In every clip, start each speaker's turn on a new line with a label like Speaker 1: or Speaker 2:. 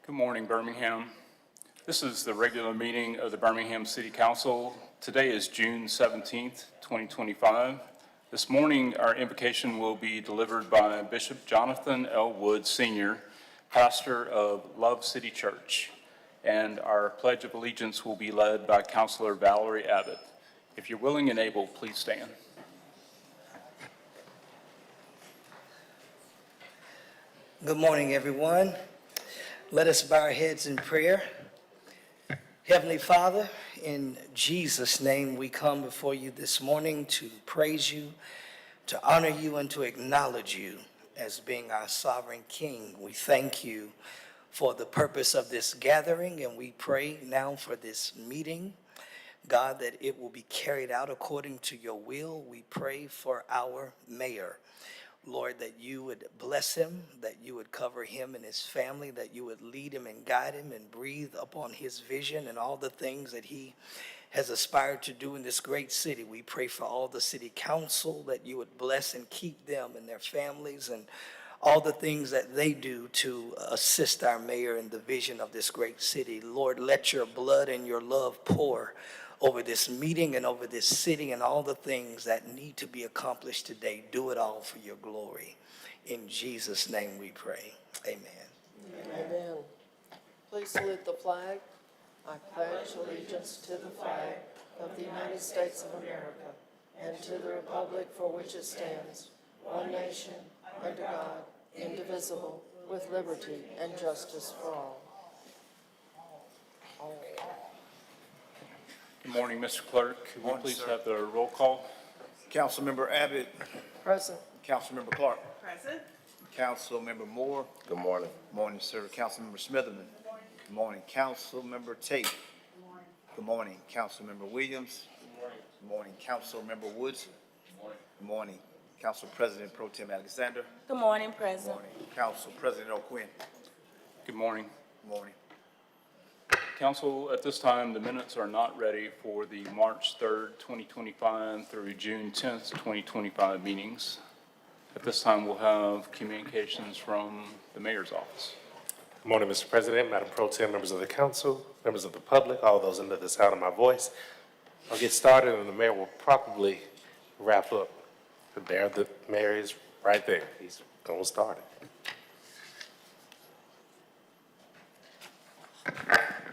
Speaker 1: Good morning, Birmingham. This is the regular meeting of the Birmingham City Council. Today is June 17th, 2025. This morning, our invocation will be delivered by Bishop Jonathan L. Wood, Sr., pastor of Love City Church, and our Pledge of Allegiance will be led by Counselor Valerie Abbott. If you're willing and able, please stand.
Speaker 2: Good morning, everyone. Let us bow our heads in prayer. Heavenly Father, in Jesus' name, we come before you this morning to praise you, to honor you, and to acknowledge you as being our sovereign King. We thank you for the purpose of this gathering, and we pray now for this meeting, God, that it will be carried out according to your will. We pray for our mayor. Lord, that you would bless him, that you would cover him and his family, that you would lead him and guide him and breathe upon his vision and all the things that he has aspired to do in this great city. We pray for all the city council, that you would bless and keep them and their families and all the things that they do to assist our mayor in the vision of this great city. Lord, let your blood and your love pour over this meeting and over this city and all the things that need to be accomplished today. Do it all for your glory. In Jesus' name we pray. Amen.
Speaker 3: Amen. Please salute the flag. I pledge allegiance to the flag of the United States of America and to the republic for which it stands, one nation, under God, indivisible, with liberty and justice for all.
Speaker 1: Good morning, Mr. Clerk. Could we please have the roll call?
Speaker 4: Councilmember Abbott.
Speaker 3: Present.
Speaker 4: Councilmember Clark.
Speaker 5: Present.
Speaker 4: Councilmember Moore.
Speaker 6: Good morning.
Speaker 4: Good morning, sir. Councilmember Smitherman. Good morning. Councilmember Tate.
Speaker 5: Good morning.
Speaker 4: Good morning. Councilmember Williams. Good morning. Councilmember Woods. Good morning. Council President Pro Tem Alexander.
Speaker 5: Good morning,
Speaker 4: Good
Speaker 5: President.
Speaker 4: morning. Council President O'Quinn.
Speaker 1: Good morning.
Speaker 4: Good morning.
Speaker 1: Council, at this time, the minutes are not ready for the March 3rd, 2025 through June 10th, 2025 meetings. At this time, we'll have communications from the mayor's office.
Speaker 6: Good morning, Mr. President, Madam Pro Tem, members of the council, members of the public, all those under the sound of my voice. I'll get started and the mayor will probably wrap up. There, the mayor is right there. He's going to start it.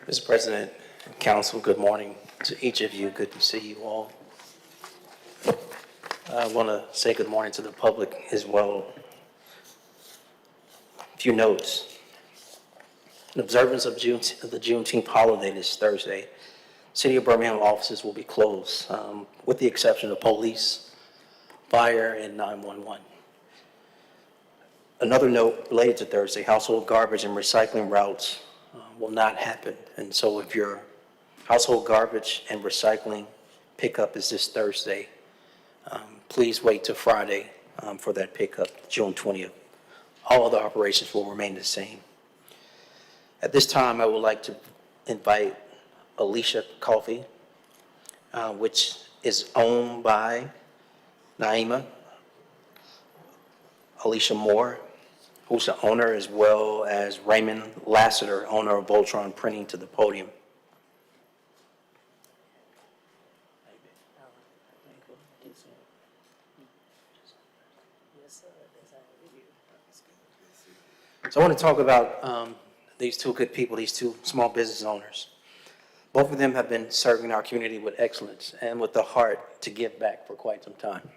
Speaker 7: Mr. President, Council, good morning to each of you. Good to see you all. I want to say good morning to the public as well. A few notes. In observance of the Juneteenth holiday this Thursday, City of Birmingham offices will be closed, with the exception of police, fire, and 911. Another note related to Thursday, household garbage and recycling routes will not happen. And so if your household garbage and recycling pickup is this Thursday, please wait till Friday for that pickup, June 20th. All other operations will remain the same. At this time, I would like to invite Alicia Coffee, which is owned by Naima, Alicia Moore, who's the owner, as well as Raymond Lassiter, owner of Voltron Printing, to the podium. So I want to talk about these two good people, these two small business owners. Both of them have been serving our community with excellence and with the heart to give back for quite some time.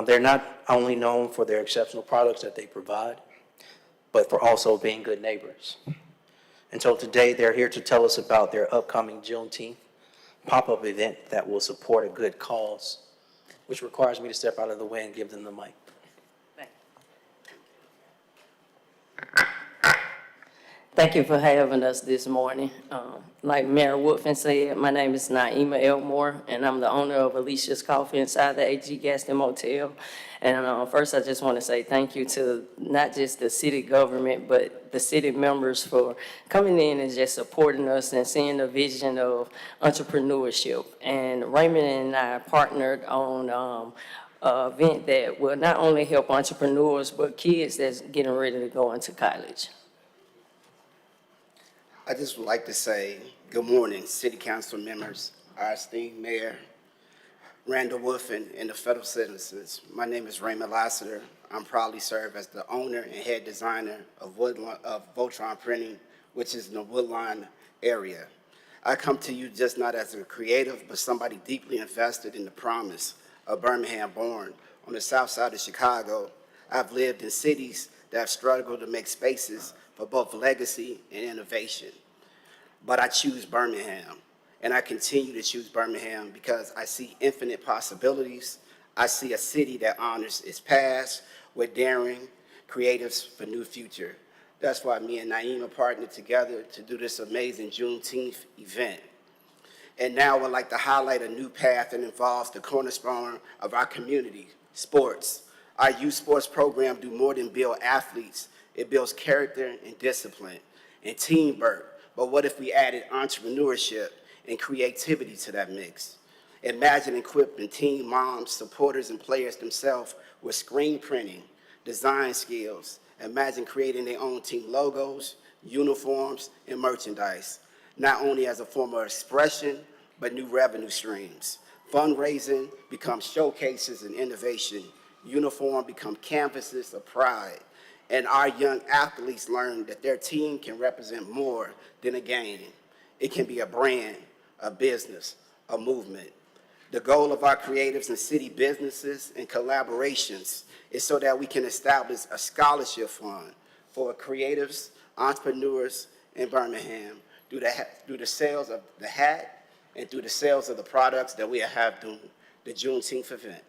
Speaker 7: They're not only known for their exceptional products that they provide, but for also being good neighbors. And so today they're here to tell us about their upcoming Juneteenth pop-up event that will support a good cause, which requires me to step out of the way and give them the mic.
Speaker 3: Thank you for having us this morning. Like Mayor Woodfin said, my name is Naima Elmore, and I'm the owner of Alicia's Coffee inside the AG Gaston Motel. And first, I just want to say thank you to not just the city government, but the city members for coming in and just supporting us and seeing the vision of entrepreneurship. And Raymond and I partnered on an event that will not only help entrepreneurs, but kids that's getting ready to go into college.
Speaker 5: I just would like to say good morning, City Council members, our esteemed Mayor, Randall Wolfen, and the federal citizens. My name is Raymond Lassiter. I'm proudly serve as the owner and head designer of Voltron Printing, which is in the Woodlawn area. I come to you just not as a creative, but somebody deeply invested in the promise of Birmingham born on the south side of Chicago. I've lived in cities that have struggled to make spaces for both legacy and innovation. But I choose Birmingham, and I continue to choose Birmingham because I see infinite possibilities. I see a city that honors its past with daring creatives for new future. That's why me and Naima partnered together to do this amazing Juneteenth event. And now I would like to highlight a new path that involves the cornerstone of our community, sports. Our youth sports program do more than build athletes. It builds character and discipline and teamwork. But what if we added entrepreneurship and creativity to that mix? Imagine equipping team moms, supporters, and players themselves with screen printing, design skills. Imagine creating their own team logos, uniforms, and merchandise, not only as a form of expression, but new revenue streams. Fundraising becomes showcases and innovation. Uniform become canvases of pride. And our young athletes learn that their team can represent more than a game. It can be a brand, a business, a movement. The goal of our creatives and city businesses and collaborations is so that we can establish a scholarship fund for creatives, entrepreneurs in Birmingham through the sales of the hat and through the sales of the products that we have during the Juneteenth event.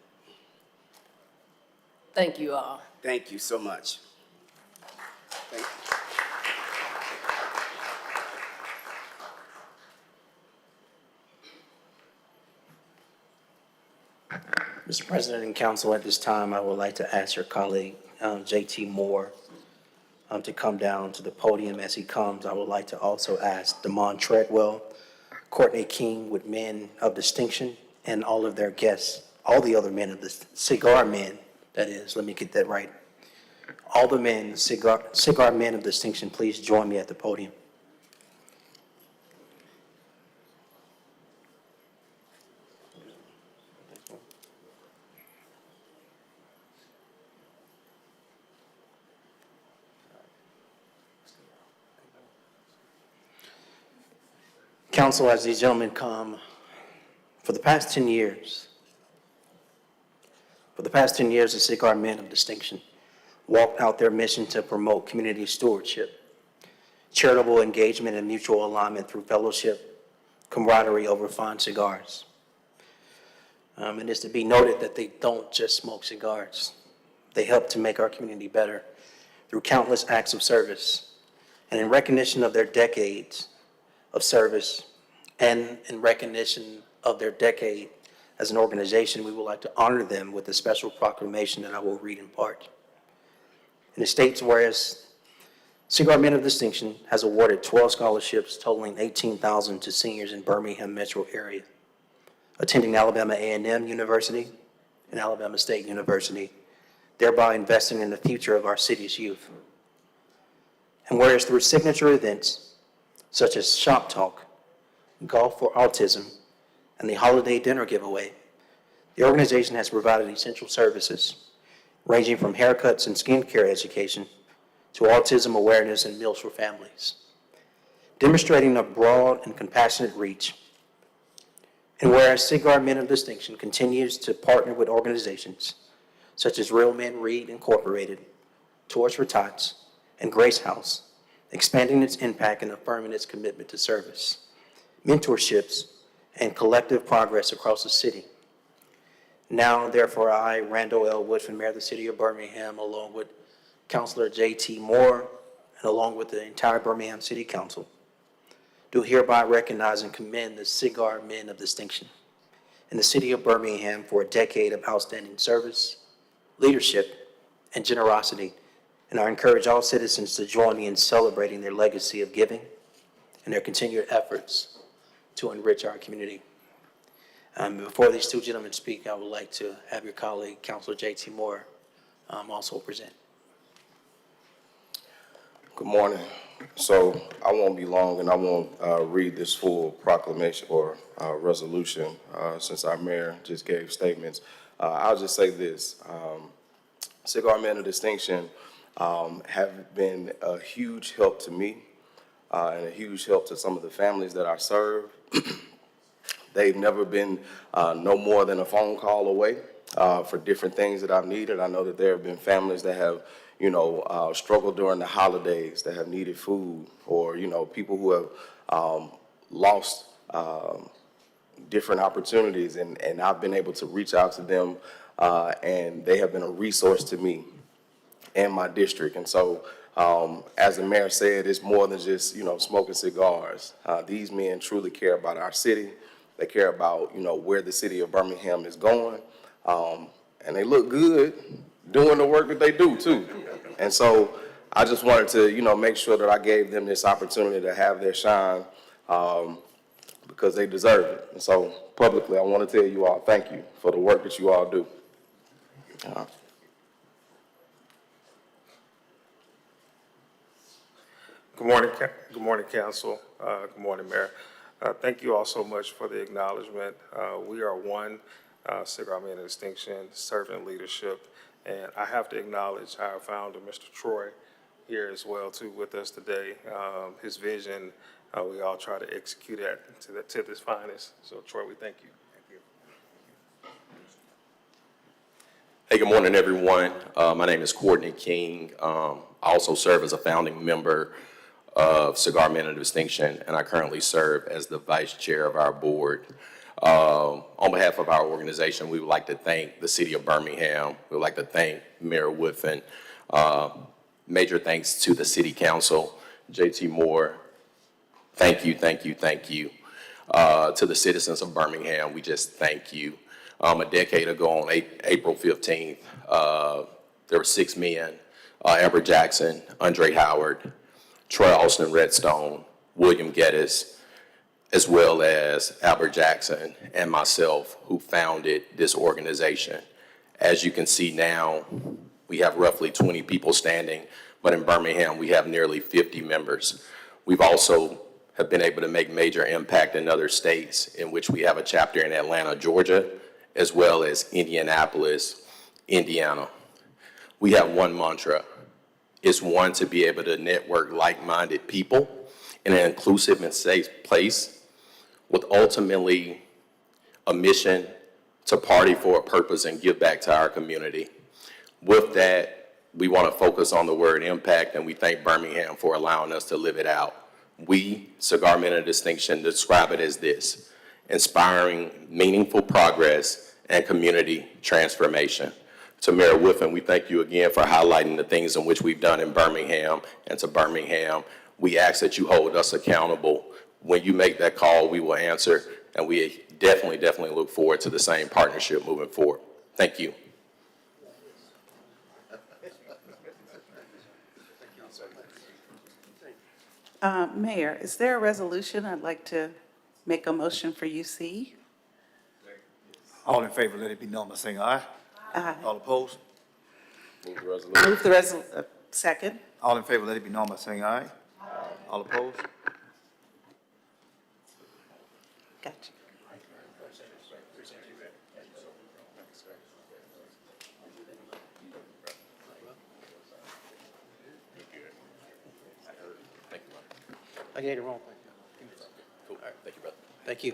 Speaker 3: Thank you all.
Speaker 5: Thank you so much. Thank you.
Speaker 7: Mr. President and Council, at this time, I would like to ask your colleague, J.T. Moore, to come down to the podium. As he comes, I would like to also ask Damon Treadwell, Courtney King with Men of Distinction, and all of their guests, all the other men of the cigar men, that is, let me get that right. All the men, cigar men of distinction, please join me at the podium. Council, as these gentlemen come, for the past 10 years, the Cigar Men of Distinction walked out their mission to promote community stewardship, charitable engagement, and mutual alignment through fellowship, camaraderie over fine cigars. And it's to be noted that they don't just smoke cigars. They help to make our community better through countless acts of service. And in recognition of their decades of service and in recognition of their decade as an organization, we would like to honor them with a special proclamation that I will read in part. And it states, whereas Cigar Men of Distinction has awarded 12 scholarships totaling $18,000 to seniors in Birmingham metro area, attending Alabama A&M University and Alabama State University, thereby investing in the future of our city's youth. And whereas through signature events such as Shop Talk, Golf for Autism, and the Holiday Dinner Giveaway, the organization has provided essential services ranging from haircuts and skincare education to autism awareness and meals for families, demonstrating a broad and compassionate reach. And whereas Cigar Men of Distinction continues to partner with organizations such as Real Men Read Incorporated, Tours for Tots, and Grace House, expanding its impact and affirming its commitment to service, mentorships, and collective progress across the city. Now, therefore, I, Randall L. Woodfin, Mayor of the City of Birmingham, along with Councilor J.T. Moore, and along with the entire Birmingham City Council, do hereby recognize and commend the Cigar Men of Distinction in the City of Birmingham for a decade of outstanding service, leadership, and generosity. And I encourage all citizens to join me in celebrating their legacy of giving and their continued efforts to enrich our community. Before these two gentlemen speak, I would like to have your colleague, Councilor J.T. Moore, also present.
Speaker 8: Good morning. So I won't be long, and I won't read this full proclamation or resolution since our mayor just gave statements. I'll just say this. Cigar Men of Distinction have been a huge help to me and a huge help to some of the families that I serve. They've never been no more than a phone call away for different things that I've needed. I know that there have been families that have, struggled during the holidays, that have needed food, or, people who have lost different opportunities, and I've been able to reach out to them, and they have been a resource to me and my district. And so, as the mayor said, it's more than just, smoking cigars. These men truly care about our city. They care about, where the city of Birmingham is going. And they look good doing the work that they do, too. And so I just wanted to, make sure that I gave them this opportunity to have their shine because they deserve it. And so publicly, I want to tell you all thank you for the work that you all do.
Speaker 9: Good morning, council. Good morning, Mayor. Thank you all so much for the acknowledgement. We are one Cigar Men of Distinction, servant leadership, and I have to acknowledge our founder, Mr. Troy, here as well too with us today. His vision, we all try to execute it to this finest. So Troy, we thank you.
Speaker 10: Hey, good morning, everyone. My name is Courtney King. I also serve as a founding member of Cigar Men of Distinction, and I currently serve as the vice chair of our board. On behalf of our organization, we would like to thank the city of Birmingham. We would like to thank Mayor Woodfin. Major thanks to the city council, JT Moore. Thank you, thank you, thank you. To the citizens of Birmingham, we just thank you. A decade ago on April 15th, there were 6 men, Amber Jackson, Andre Howard, Troy Austin Redstone, William Geddes, as well as Albert Jackson and myself, who founded this organization. As you can see now, we have roughly 20 people standing, but in Birmingham, we have nearly 50 members. We've also have been able to make major impact in other states, in which we have a chapter in Atlanta, Georgia, as well as Indianapolis, Indiana. We have one mantra. It's one, to be able to network like-minded people in an inclusive and safe place with ultimately a mission to party for a purpose and give back to our community. With that, we want to focus on the word impact, and we thank Birmingham for allowing us to live it out. We, Cigar Men of Distinction, describe it as this: inspiring meaningful progress and community transformation. To Mayor Woodfin, we thank you again for highlighting the things in which we've done in Birmingham. And to Birmingham, we ask that you hold us accountable. When you make that call, we will answer, and we definitely look forward to the same partnership moving forward. Thank you.
Speaker 11: Mayor, is there a resolution? I'd like to make a motion for UC.
Speaker 4: All in favor, let it be known by saying aye.
Speaker 11: Aye.
Speaker 4: All opposed?
Speaker 8: Move the resolution.
Speaker 11: Move the second.
Speaker 4: All in favor, let it be known by saying aye. All opposed?
Speaker 11: Gotcha.
Speaker 7: I gave it wrong.
Speaker 10: Cool. All right, thank you, brother.
Speaker 7: Thank you.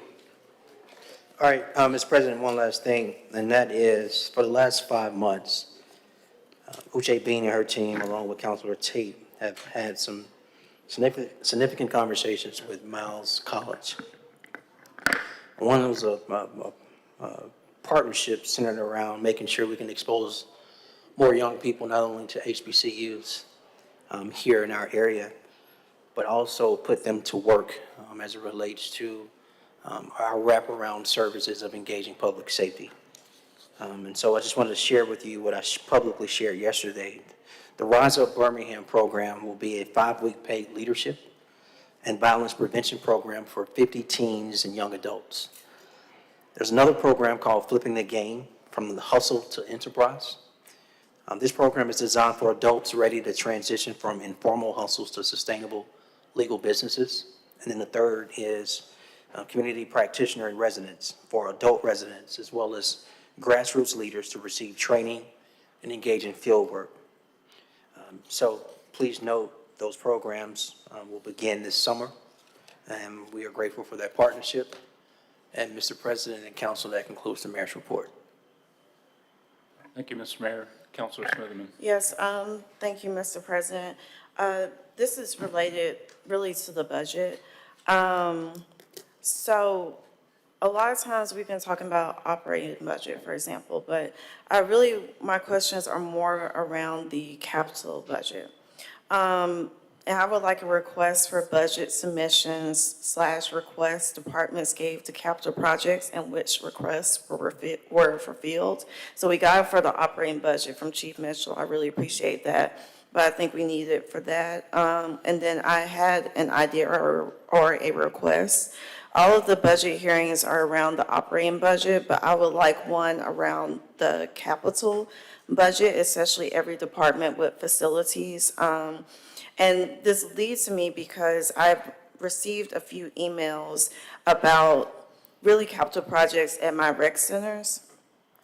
Speaker 7: All right, Mr. President, one last thing, and that is, for the last 5 months, Uche Bean and her team, along with Councilor Tate, have had some significant conversations with Miles College. One was a partnership centered around making sure we can expose more young people, not only to HBCUs here in our area, but also put them to work as it relates to our wraparound services of engaging public safety. And so I just wanted to share with you what I publicly shared yesterday. The Rise Up Birmingham program will be a 5-week paid leadership and violence prevention program for 50 teens and young adults. There's another program called Flipping the Game, from the hustle to enterprise. This program is designed for adults ready to transition from informal hustles to sustainable legal businesses. And then the third is community practitioner in residence for adult residents, as well as grassroots leaders to receive training and engage in field work. So please note, those programs will begin this summer, and we are grateful for that partnership. And Mr. President and Council, that concludes the mayor's report.
Speaker 1: Thank you, Mr. Mayor. Councilor Smitherman.
Speaker 12: Yes, thank you, Mr. President. This is related really to the budget. So a lot of times we've been talking about operating budget, for example, but my questions are more around the capital budget. And I would like a request for budget submissions / requests departments gave to capital projects and which requests were fulfilled. So we got it for the operating budget from Chief Mitchell. I really appreciate that, but I think we need it for that. And then I had an idea or a request. All of the budget hearings are around the operating budget, but I would like one around the capital budget, especially every department with facilities. And this leads to me because I've received a few emails about really capital projects at my rec centers.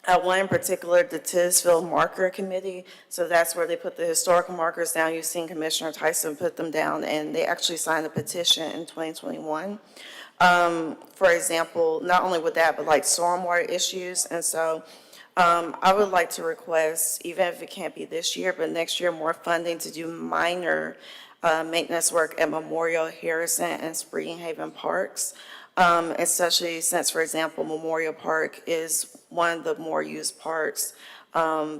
Speaker 12: One in particular, the Titusville Marker Committee. So that's where they put the historical markers down. You've seen Commissioner Tyson put them down, and they actually signed a petition in 2021. For example, not only with that, but like stormwater issues. And so I would like to request, even if it can't be this year, but next year, more funding to do minor maintenance work at Memorial, Harrison, and Springhaven Parks, especially since, for example, Memorial Park is one of the more used parks.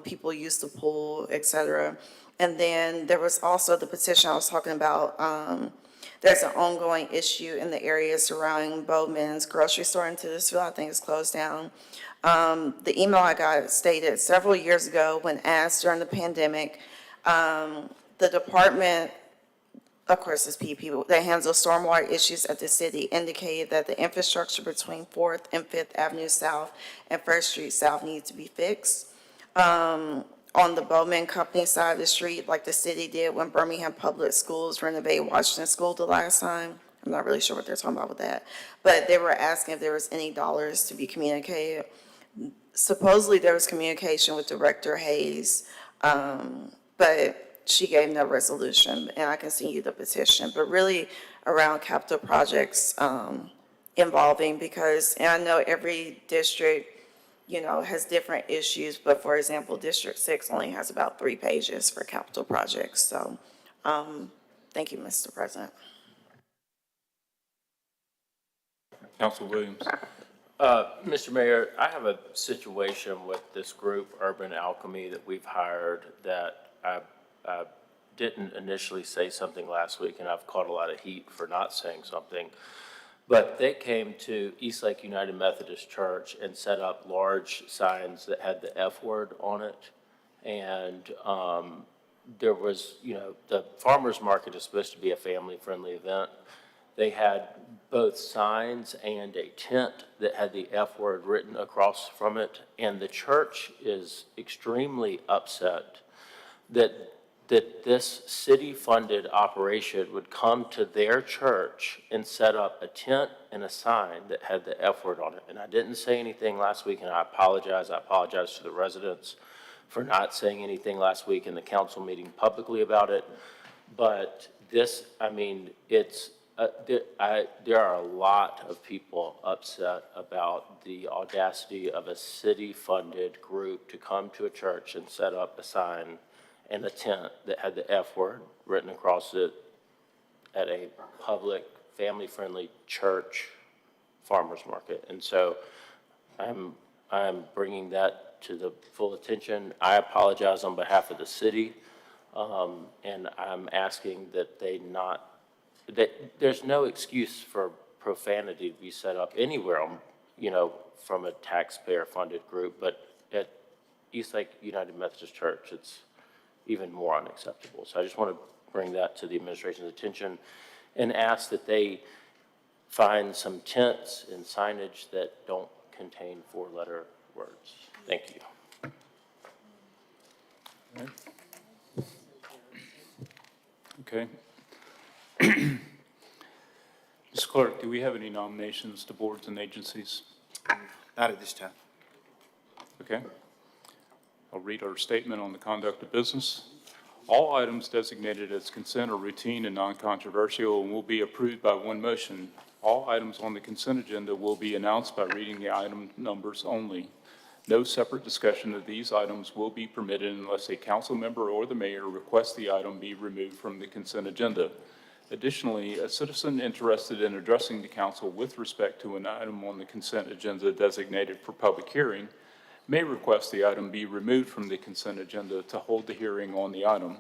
Speaker 12: People use the pool, et cetera. And then there was also the petition I was talking about. There's an ongoing issue in the area surrounding Bowman's grocery store in Titusville. I think it's closed down. The email I got stated several years ago when asked during the pandemic, the department, of course it's PP, that handles stormwater issues at the city indicated that the infrastructure between 4th and 5th Avenue South and 1st Street South needs to be fixed. On the Bowman Company side of the street, like the city did when Birmingham Public Schools renovated Washington School the last time. I'm not really sure what they're talking about with that. But they were asking if there was any dollars to be communicated. Supposedly there was communication with Director Hayes, but she gave no resolution, and I can send you the petition. But really around capital projects involving, because, and I know every district, has different issues, but for example, District 6 only has about 3 pages for capital projects. So, thank you, Mr. President.
Speaker 1: Council Williams.
Speaker 13: Mr. Mayor, I have a situation with this group, Urban Alchemy, that we've hired that I didn't initially say something last week, and I've caught a lot of heat for not saying something. But they came to Eastlake United Methodist Church and set up large signs that had the F word on it. And there was, the farmer's market is supposed to be a family-friendly event. They had both signs and a tent that had the F word written across from it. And the church is extremely upset that this city-funded operation would come to their church and set up a tent and a sign that had the F word on it. And I didn't say anything last week, and I apologize. I apologize to the residents for not saying anything last week in the council meeting publicly about it. But this, there are a lot of people upset about the audacity of a city-funded group to come to a church and set up a sign and a tent that had the F word written across it at a public, family-friendly church farmer's market. And so I'm bringing that to the full attention. I apologize on behalf of the city, and I'm asking that there's no excuse for profanity to be set up anywhere, from a taxpayer-funded group, but at Eastlake United Methodist Church, it's even more unacceptable. So I just want to bring that to the administration's attention and ask that they find some tents and signage that don't contain 4-letter words. Thank you.
Speaker 1: Okay. Clerk, do we have any nominations to boards and agencies?
Speaker 4: Not at this time.
Speaker 1: Okay. I'll read our statement on the conduct of business. All items designated as consent are routine and non-controversial and will be approved by one motion. All items on the consent agenda will be announced by reading the item numbers only. No separate discussion of these items will be permitted unless a council member or the mayor requests the item be removed from the consent agenda. Additionally, a citizen interested in addressing the council with respect to an item on the consent agenda designated for public hearing may request the item be removed from the consent agenda to hold the hearing on the item.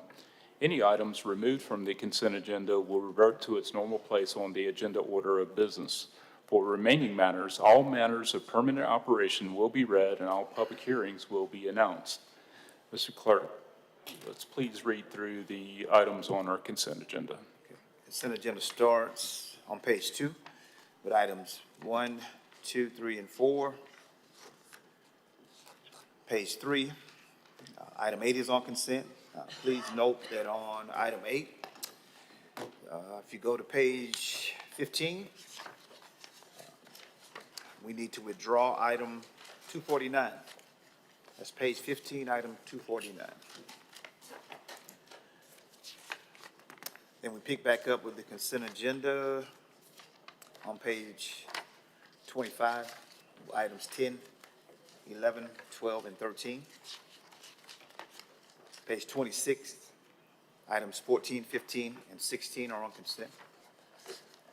Speaker 1: Any items removed from the consent agenda will revert to its normal place on the agenda order of business. For remaining matters, all matters of permanent operation will be read and all public hearings will be announced. Mr. Clerk, let's please read through the items on our consent agenda.
Speaker 4: Consent agenda starts on page 2 with items 1, 2, 3, and 4. Page 3, item 8 is on consent. Please note that on item 8, if you go to page 15, we need to withdraw item 249. That's page 15, item 249. Then we pick back up with the consent agenda on page 25, items 10, 11, 12, and 13. Page 26, items 14, 15, and 16 are on consent.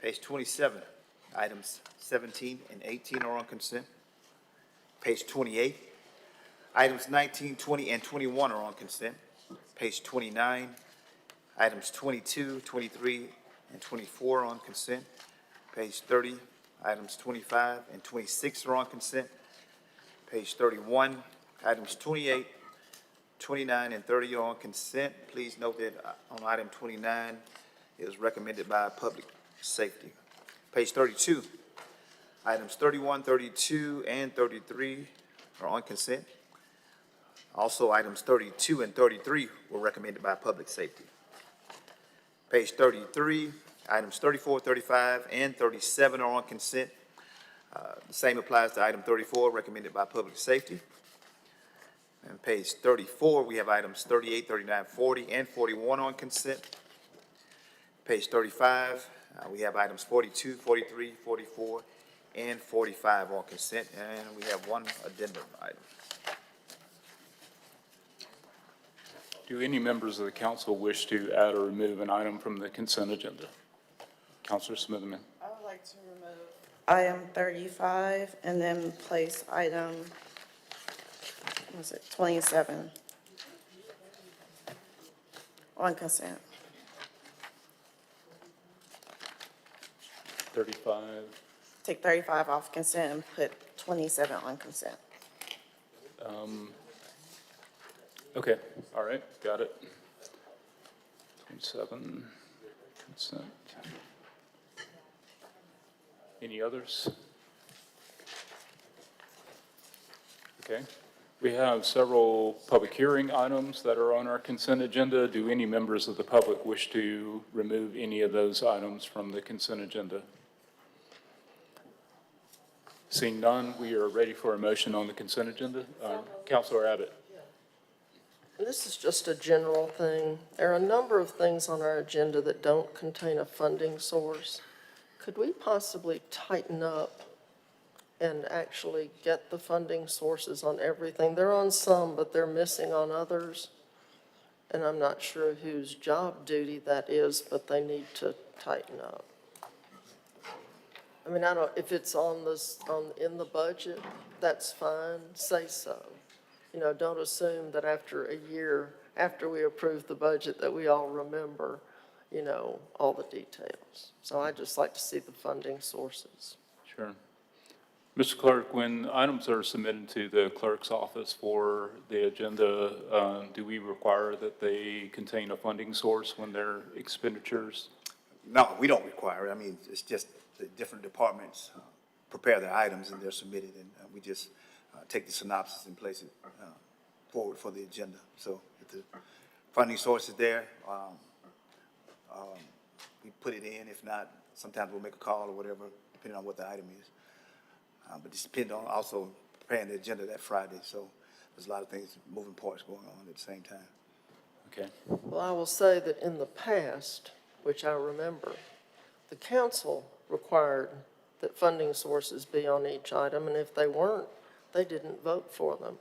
Speaker 4: Page 27, items 17 and 18 are on consent. Page 28, items 19, 20, and 21 are on consent. Page 29, items 22, 23, and 24 are on consent. Page 30, items 25 and 26 are on consent. Page 31, items 28, 29, and 30 are on consent. Please note that on item 29, it is recommended by Public Safety. Page 32, items 31, 32, and 33 are on consent. Also, items 32 and 33 were recommended by Public Safety. Page 33, items 34, 35, and 37 are on consent. The same applies to item 34, recommended by Public Safety. And page 34, we have items 38, 39, 40, and 41 on consent. Page 35, we have items 42, 43, 44, and 45 on consent, and we have one addendum item.
Speaker 1: Do any members of the council wish to add or remove an item from the consent agenda? Councilor Smitherman.
Speaker 12: I would like to remove item 35 and then place item, 27 on consent.
Speaker 1: 35.
Speaker 12: Take 35 off consent and put 27 on consent.
Speaker 1: Okay, all right, got it. 27, consent. Any others? Okay, we have several public hearing items that are on our consent agenda. Do any members of the public wish to remove any of those items from the consent agenda? Seeing none, we are ready for a motion on the consent agenda. Councilor Abbott.
Speaker 14: This is just a general thing. There are a number of things on our agenda that don't contain a funding source. Could we possibly tighten up and actually get the funding sources on everything? They're on some, but they're missing on others. And I'm not sure whose job duty that is, but they need to tighten up. I mean, I don't, if it's on this, in the budget, that's fine, say so. You know, don't assume that after a year, after we approve the budget, that we all remember, you know, all the details. So I'd just like to see the funding sources.
Speaker 1: Sure. Mr. Clerk, when items are submitted to the clerk's office for the agenda, do we require that they contain a funding source when they're expenditures?
Speaker 4: No, we don't require it. I mean, it's just the different departments prepare their items and they're submitted, and we just take the synopsis and place it forward for the agenda. So if the funding source is there, we put it in. If not, sometimes we'll make a call or whatever, depending on what the item is. But it depends on also preparing the agenda that Friday, so there's a lot of things, moving parts going on at the same time.
Speaker 1: Okay.
Speaker 14: Well, I will say that in the past, which I remember, the council required that funding sources be on each item, and if they weren't, they didn't vote for them.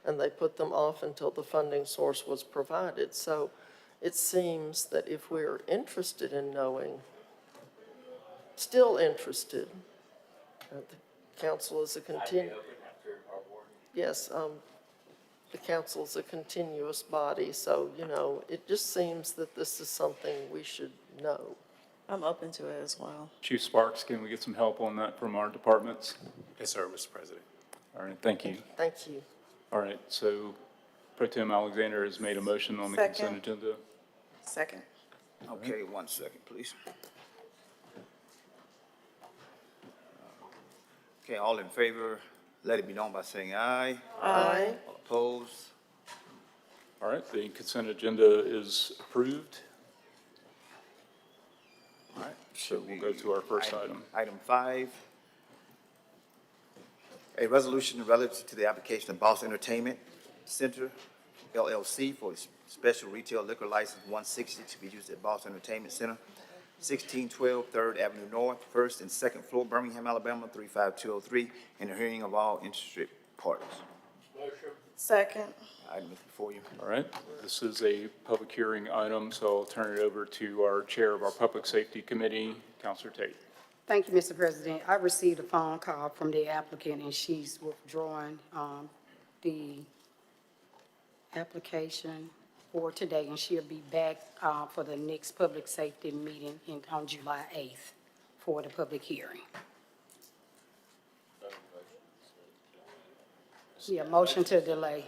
Speaker 14: And they put them off until the funding source was provided. So it seems that if we're interested in knowing, still interested, the council is a yes, the council is a continuous body, so, you know, it just seems that this is something we should know.
Speaker 12: I'm open to it as well.
Speaker 1: Chief Sparks, can we get some help on that from our departments?
Speaker 6: Yes, sir, Mr. President.
Speaker 1: All right, thank you.
Speaker 14: Thank you.
Speaker 1: All right, so Pro Tem Alexander has made a motion on the consent
Speaker 12: Second.
Speaker 1: agenda.
Speaker 12: Second.
Speaker 4: Okay, 1 second, please. Okay, all in favor, let it be known by saying aye.
Speaker 14: Aye.
Speaker 4: All opposed?
Speaker 1: All right, the consent agenda is approved.
Speaker 4: All right.
Speaker 1: So we'll go to our first item.
Speaker 4: Item 5, a resolution relative to the application of Boss Entertainment Center LLC for its special retail liquor license 160 to be used at Boss Entertainment Center, 1612 3rd Avenue North, 1st and 2nd floor, Birmingham, Alabama, 35203, in the hearing of all interested parties.
Speaker 12: Second.
Speaker 4: Item is before you.
Speaker 1: All right, this is a public hearing item, so I'll turn it over to our Chair of our Public Safety Committee, Counselor Tate.
Speaker 15: Thank you, Mr. President. I received a phone call from the applicant, and she's withdrawing the application for today, and she'll be back for the next public safety meeting on July 8th for the public hearing. Yeah, motion to delay.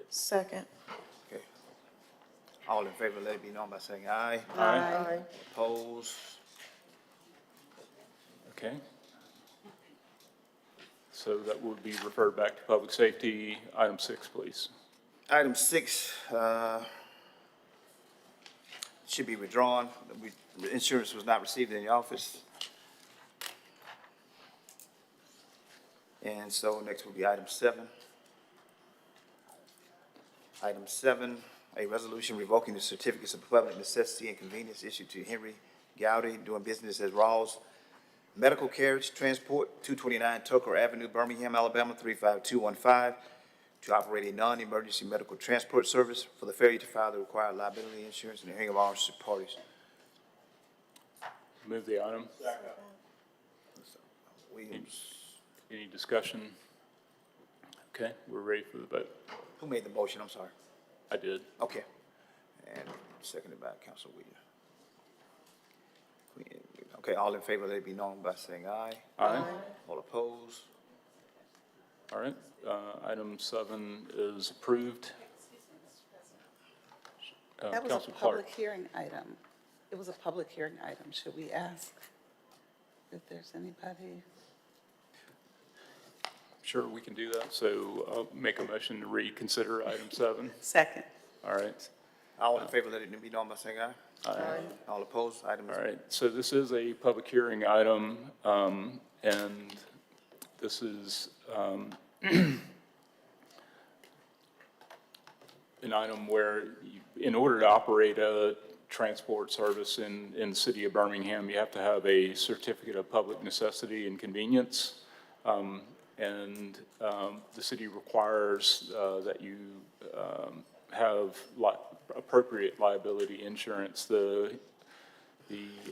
Speaker 12: Second.
Speaker 4: Okay. All in favor, let it be known by saying aye.
Speaker 14: Aye.
Speaker 4: Opposed?
Speaker 1: Okay. So that would be referred back to Public Safety. Item 6, please.
Speaker 4: Item 6 should be withdrawn. The insurance was not received in the office. And so next will be item 7. Item 7, a resolution revoking the certificates of public necessity and convenience issued to Henry Gowdy doing business as Rawls Medical Carriage Transport, 229 Tucker Avenue, Birmingham, Alabama, 35215, to operate a non-emergency medical transport service for the failure to file the required liability insurance in the hearing of all interested parties.
Speaker 1: Move the item.
Speaker 4: Williams,
Speaker 1: Any discussion? Okay, we're ready for the vote.
Speaker 4: who made the motion? I'm sorry.
Speaker 1: I did.
Speaker 4: Okay. And seconded by Councilor Williams. Okay, all in favor, let it be known by saying aye.
Speaker 1: Aye.
Speaker 4: All opposed?
Speaker 1: All right, item 7 is approved.
Speaker 11: That was a
Speaker 1: Counselor Clark.
Speaker 11: public hearing item. It was a public hearing item. Should we ask if there's anybody?
Speaker 1: Sure, we can do that. So I'll make a motion to reconsider item 7.
Speaker 11: Second.
Speaker 1: All right.
Speaker 4: All in favor, let it be known by saying aye.
Speaker 1: Aye.
Speaker 4: All opposed? Item is
Speaker 1: All right, so this is a public hearing item, and this is an item where, in order to operate a transport service in the city of Birmingham, you have to have a certificate of public necessity and convenience. And the city requires that you have appropriate liability insurance. The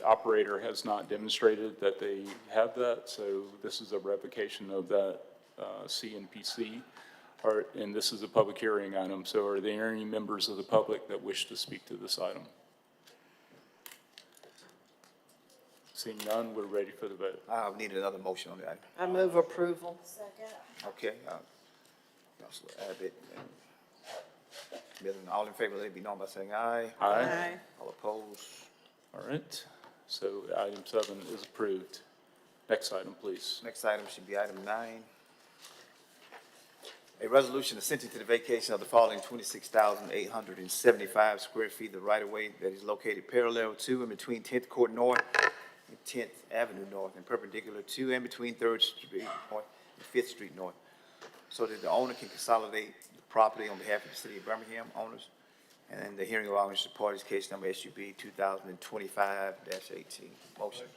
Speaker 1: operator has not demonstrated that they have that, so this is a revocation of that CNPC. And this is a public hearing item, so are there any members of the public that wish to speak to this item? Seeing none, we're ready for the vote.
Speaker 4: I need another motion on the item.
Speaker 14: I move approval.
Speaker 4: Okay, Councilor Abbott and Millen, all in favor, let it be known by saying aye.
Speaker 1: Aye.
Speaker 4: All opposed?
Speaker 1: All right, so item 7 is approved. Next item, please.
Speaker 4: Next item should be item 9. A resolution assenting to the vacation of the following 26,875 square feet of right-of-way that is located parallel to and between 10th Court North and 10th Avenue North and perpendicular to and between 3rd Street North and 5th Street North, so that the owner can consolidate the property on behalf of the city of Birmingham owners. And then the hearing of all interested parties, case number SUB 2025-18. Motion.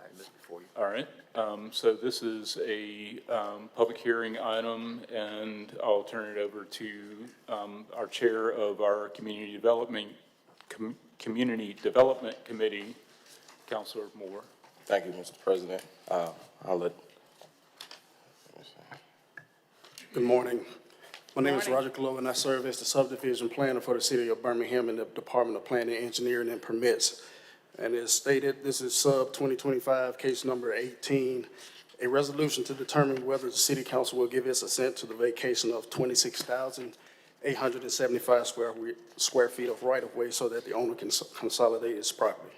Speaker 4: Item is before you.
Speaker 1: All right, so this is a public hearing item, and I'll turn it over to our Chair of our Community Development Committee, Councilor Moore.
Speaker 8: Thank you, Mr. President. I'll let.
Speaker 16: Good morning. My name is Roger Cologne, and I serve as the subdivision planner for the city of Birmingham in the Department of Planning, Engineering, and Permits. And as stated, this is sub 2025, case number 18, a resolution to determine whether the city council will give its assent to the vacation of 26,875 square feet of right-of-way so that the owner can consolidate its property.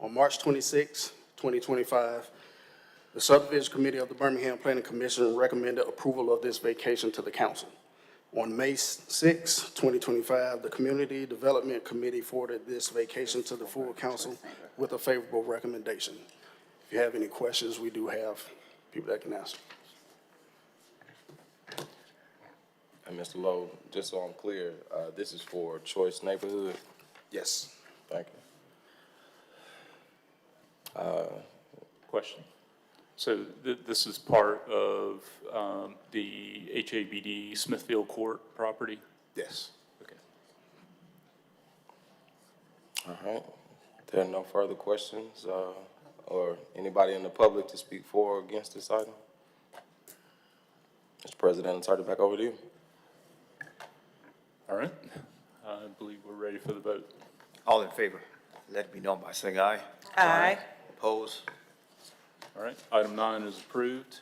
Speaker 16: On March 26, 2025, the subdivision committee of the Birmingham Planning Commission recommended approval of this vacation to the council. On May 6, 2025, the Community Development Committee forwarded this vacation to the full council with a favorable recommendation. If you have any questions, we do have people that can answer.
Speaker 8: And Mr. Lowe, just so I'm clear, this is for Choice Neighborhood?
Speaker 16: Yes.
Speaker 8: Thank you.
Speaker 1: Question. So this is part of the HABD Smithfield Court property?
Speaker 16: Yes.
Speaker 1: Okay.
Speaker 8: All right. There are no further questions or anybody in the public to speak for or against this item? Mr. President, I'll turn it back over to you.
Speaker 1: All right. I believe we're ready for the vote.
Speaker 4: All in favor, let it be known by saying aye.
Speaker 12: Aye.
Speaker 4: Opposed?
Speaker 1: All right, item 9 is approved.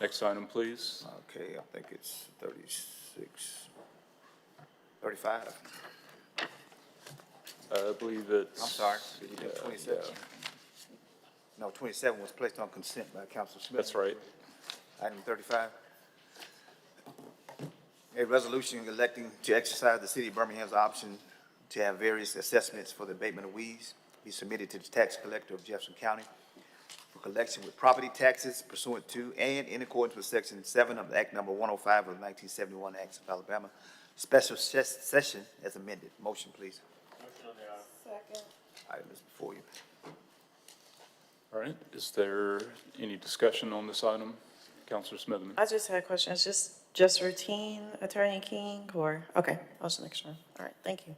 Speaker 1: Next item, please.
Speaker 4: Okay, I think it's 36, 35.
Speaker 1: I believe it's.
Speaker 4: I'm sorry, did you do 27? No, 27 was placed on consent by Councilor Smith.
Speaker 1: That's right.
Speaker 4: Item 35. A resolution electing to exercise the city of Birmingham's option to have various assessments for the abatement of weeds be submitted to the tax collector of Jefferson County for collection with property taxes pursuant to and in accordance with Section 7 of the Act Number 105 of the 1971 Acts of Alabama. Special session as amended. Motion, please.
Speaker 12: Second.
Speaker 4: Item is before you.
Speaker 1: All right, is there any discussion on this item? Councilor Smitherman.
Speaker 12: I just had a question. Is just routine, Attorney King, or, okay, I'll just make sure. All right, thank you.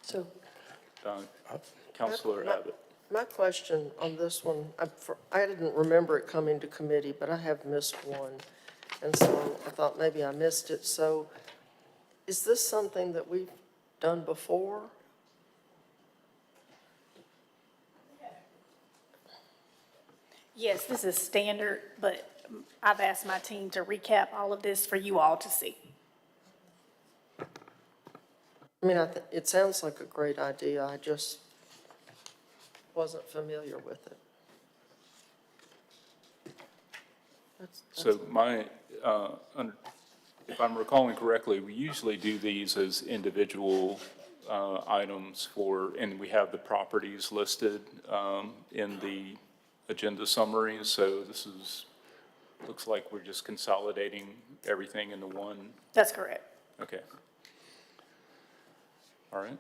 Speaker 14: So
Speaker 1: Councilor Abbott.
Speaker 14: my question on this one, I didn't remember it coming to committee, but I have missed one. And so I thought maybe I missed it. So is this something that we've done before?
Speaker 17: Yes, this is standard, but I've asked my team to recap all of this for you all to see.
Speaker 14: I mean, it sounds like a great idea. I just wasn't familiar with it.
Speaker 1: So if I'm recalling correctly, we usually do these as individual items and we have the properties listed in the agenda summary. So this looks like we're just consolidating everything into one.
Speaker 17: That's correct.
Speaker 1: Okay. All right.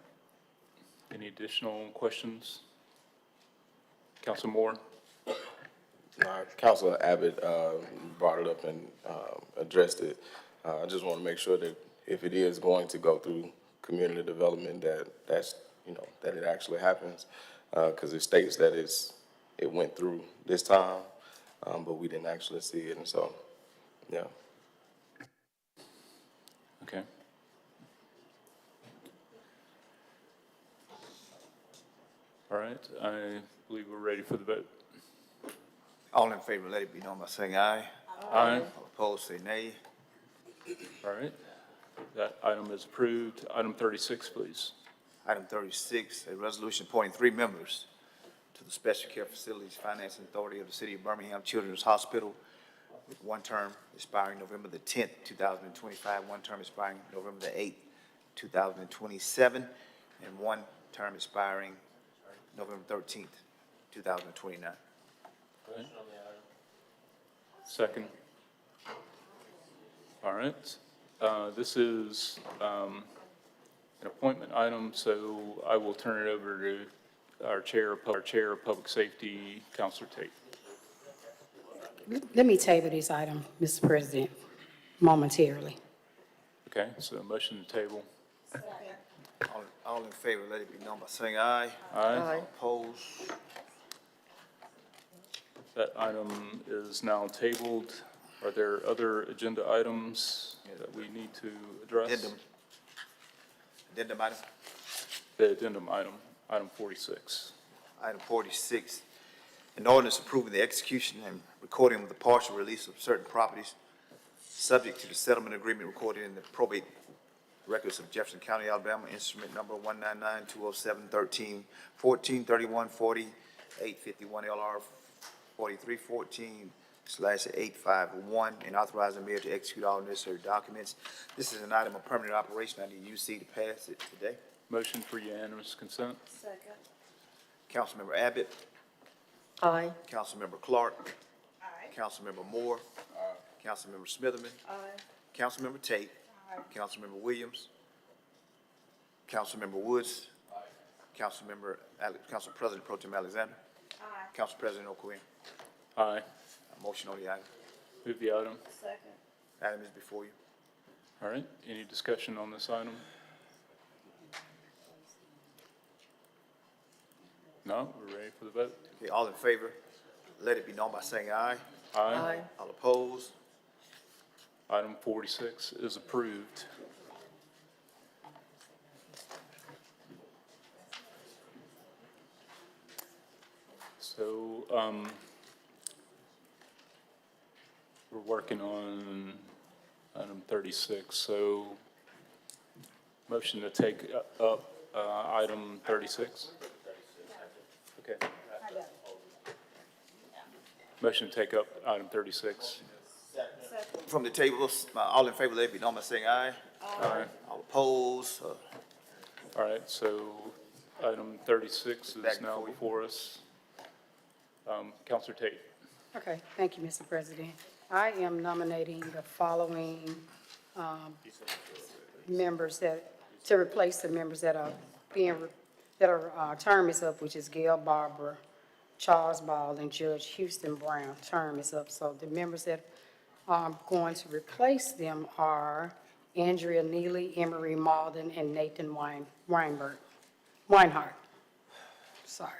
Speaker 1: Any additional questions? Councilor Moore?
Speaker 8: Councilor Abbott brought it up and addressed it. I just want to make sure that if it is going to go through community development, that it actually happens, because it states that it went through this time, but we didn't actually see it, and so, yeah.
Speaker 1: Okay. All right, I believe we're ready for the vote.
Speaker 4: All in favor, let it be known by saying aye.
Speaker 1: Aye.
Speaker 4: All opposed, say nay.
Speaker 1: All right, that item is approved. Item 36, please.
Speaker 4: Item 36, a resolution appointing 3 members to the Special Care Facilities Financing Authority of the City of Birmingham Children's Hospital, with one term expiring November the 10th, 2025, one term expiring November the 8th, 2027, and one term expiring November 13th, 2029.
Speaker 1: Second. All right. This is an appointment item, so I will turn it over to our Chair of Public Safety, Councilor Tate.
Speaker 15: Let me table this item, Mr. President, momentarily.
Speaker 1: Okay, so motion to table.
Speaker 4: All in favor, let it be known by saying aye.
Speaker 1: Aye.
Speaker 4: All opposed?
Speaker 1: That item is now tabled. Are there other agenda items that we need to address?
Speaker 4: Addendum item?
Speaker 1: The addendum item, item 46.
Speaker 4: Item 46, an ordinance approving the execution and recording of the partial release of certain properties subject to the settlement agreement recorded in the probate records of Jefferson County, Alabama, instrument number 199-207-13, 14, 31, 40, 851 LR 4314/851, and authorizing the mayor to execute all necessary documents. This is an item of permanent operation. I need UC to pass it today.
Speaker 1: Motion for unanimous consent.
Speaker 12: Second.
Speaker 4: Councilmember Abbott.
Speaker 14: Aye.
Speaker 4: Councilmember Clark. Aye. Councilmember Moore. Aye. Councilmember Smitherman.
Speaker 12: Aye.
Speaker 4: Councilmember Tate. Aye. Councilmember Williams. Councilmember Woods. Aye. Council President Pro Tem Alexander.
Speaker 12: Aye.
Speaker 4: Council President O'Quinn.
Speaker 1: Aye.
Speaker 4: Motion on the item.
Speaker 1: Move the item.
Speaker 12: Second.
Speaker 4: Item is before you.
Speaker 1: All right, any discussion on this item? No, we're ready for the vote.
Speaker 4: Okay, all in favor, let it be known by saying aye.
Speaker 1: Aye.
Speaker 4: All opposed?
Speaker 1: Item 46 is approved. So, we're working on item 36, so motion to take up item 36? Okay. Motion to take up item 36.
Speaker 4: From the tables, all in favor, let it be known by saying aye.
Speaker 1: Aye.
Speaker 4: All opposed?
Speaker 1: All right, so item 36
Speaker 4: Back
Speaker 1: is now
Speaker 4: before you.
Speaker 1: before us. Counselor Tate.
Speaker 15: Okay, thank you, Mr. President. I am nominating the following members to replace the members that are term is up, which is Gail Barber, Charles Ball, and Judge Houston Brown. Term is up. So the members that are going to replace them are Andrea Neely, Emery Malden, and Nathan Weinhardt. Sorry.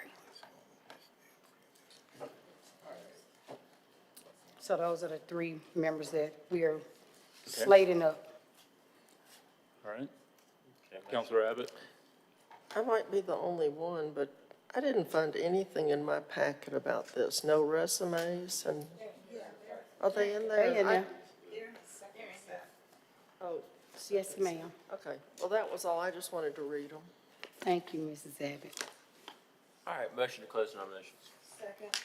Speaker 15: So those are the three members that we are slating up.
Speaker 1: All right. Counselor Abbott.
Speaker 14: I might be the only one, but I didn't find anything in my packet about this. No resumes and, are they in there?
Speaker 15: They're in there.
Speaker 14: Oh,
Speaker 15: Yes, ma'am.
Speaker 14: okay. Well, that was all. I just wanted to read them.
Speaker 15: Thank you, Mrs. Abbott.
Speaker 13: All right, motion to close nominations.
Speaker 12: Second.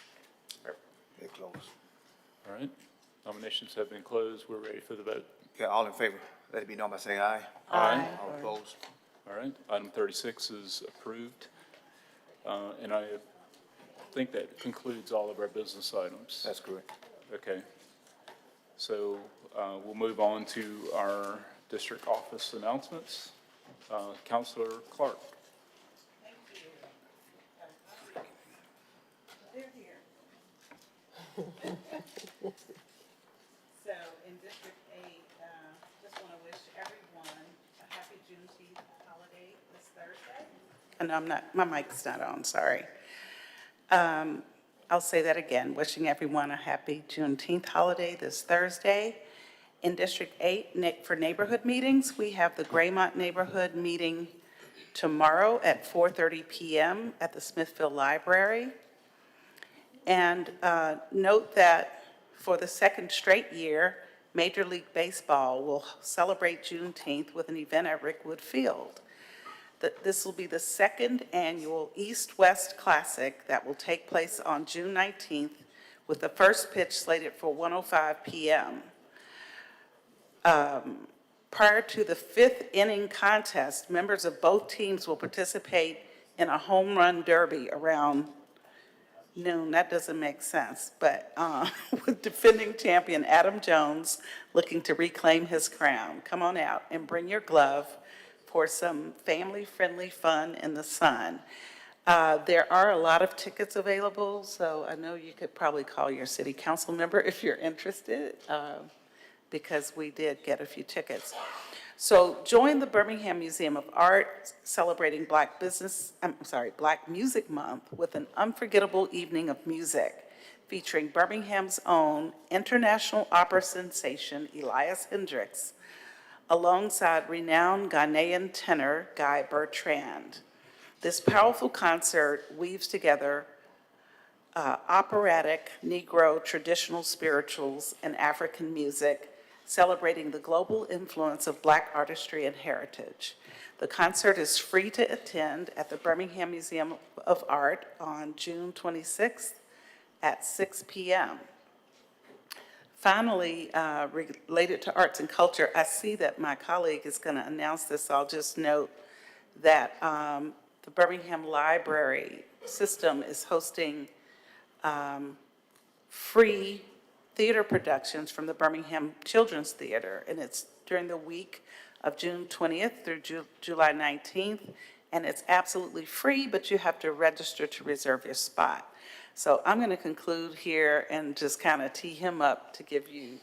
Speaker 4: They're closed.
Speaker 1: All right. Nominations have been closed. We're ready for the vote.
Speaker 4: Okay, all in favor, let it be known by saying aye.
Speaker 1: Aye.
Speaker 4: All opposed?
Speaker 1: All right. Item 36 is approved. And I think that concludes all of our business items.
Speaker 4: That's correct.
Speaker 1: Okay. So we'll move on to our district office announcements. Counselor Clark.
Speaker 11: They're here. So in District 8, just want to wish everyone a happy Juneteenth holiday this Thursday. And my mic's not on, sorry. I'll say that again, wishing everyone a happy Juneteenth holiday this Thursday. In District 8, for neighborhood meetings, we have the Graymont Neighborhood Meeting tomorrow at 4:30 p.m. at the Smithfield Library. And note that for the second straight year, Major League Baseball will celebrate Juneteenth with an event at Rickwood Field. This will be the second annual East-West Classic that will take place on June 19th, with the first pitch slated for 1:05 p.m. Prior to the fifth inning contest, members of both teams will participate in a home run derby around noon. That doesn't make sense, but with defending champion Adam Jones looking to reclaim his crown. Come on out and bring your glove for some family-friendly fun in the sun. There are a lot of tickets available, so I know you could probably call your city council member if you're interested, because we did get a few tickets. So join the Birmingham Museum of Art celebrating Black Music Month with an unforgettable evening of music featuring Birmingham's own international opera sensation Elias Hendricks, alongside renowned Ghanaian tenor Guy Bertrand. This powerful concert weaves together operatic, Negro, traditional spirituals, and African music, celebrating the global influence of Black artistry and heritage. The concert is free to attend at the Birmingham Museum of Art on June 26th at 6 p.m. Finally, related to arts and culture, I see that my colleague is going to announce this. I'll just note that the Birmingham Library System is hosting free theater productions from the Birmingham Children's Theater, and it's during the week of June 20th through July 19th, and it's absolutely free, but you have to register to reserve your spot. So I'm going to conclude here and just kind of tee him up to give you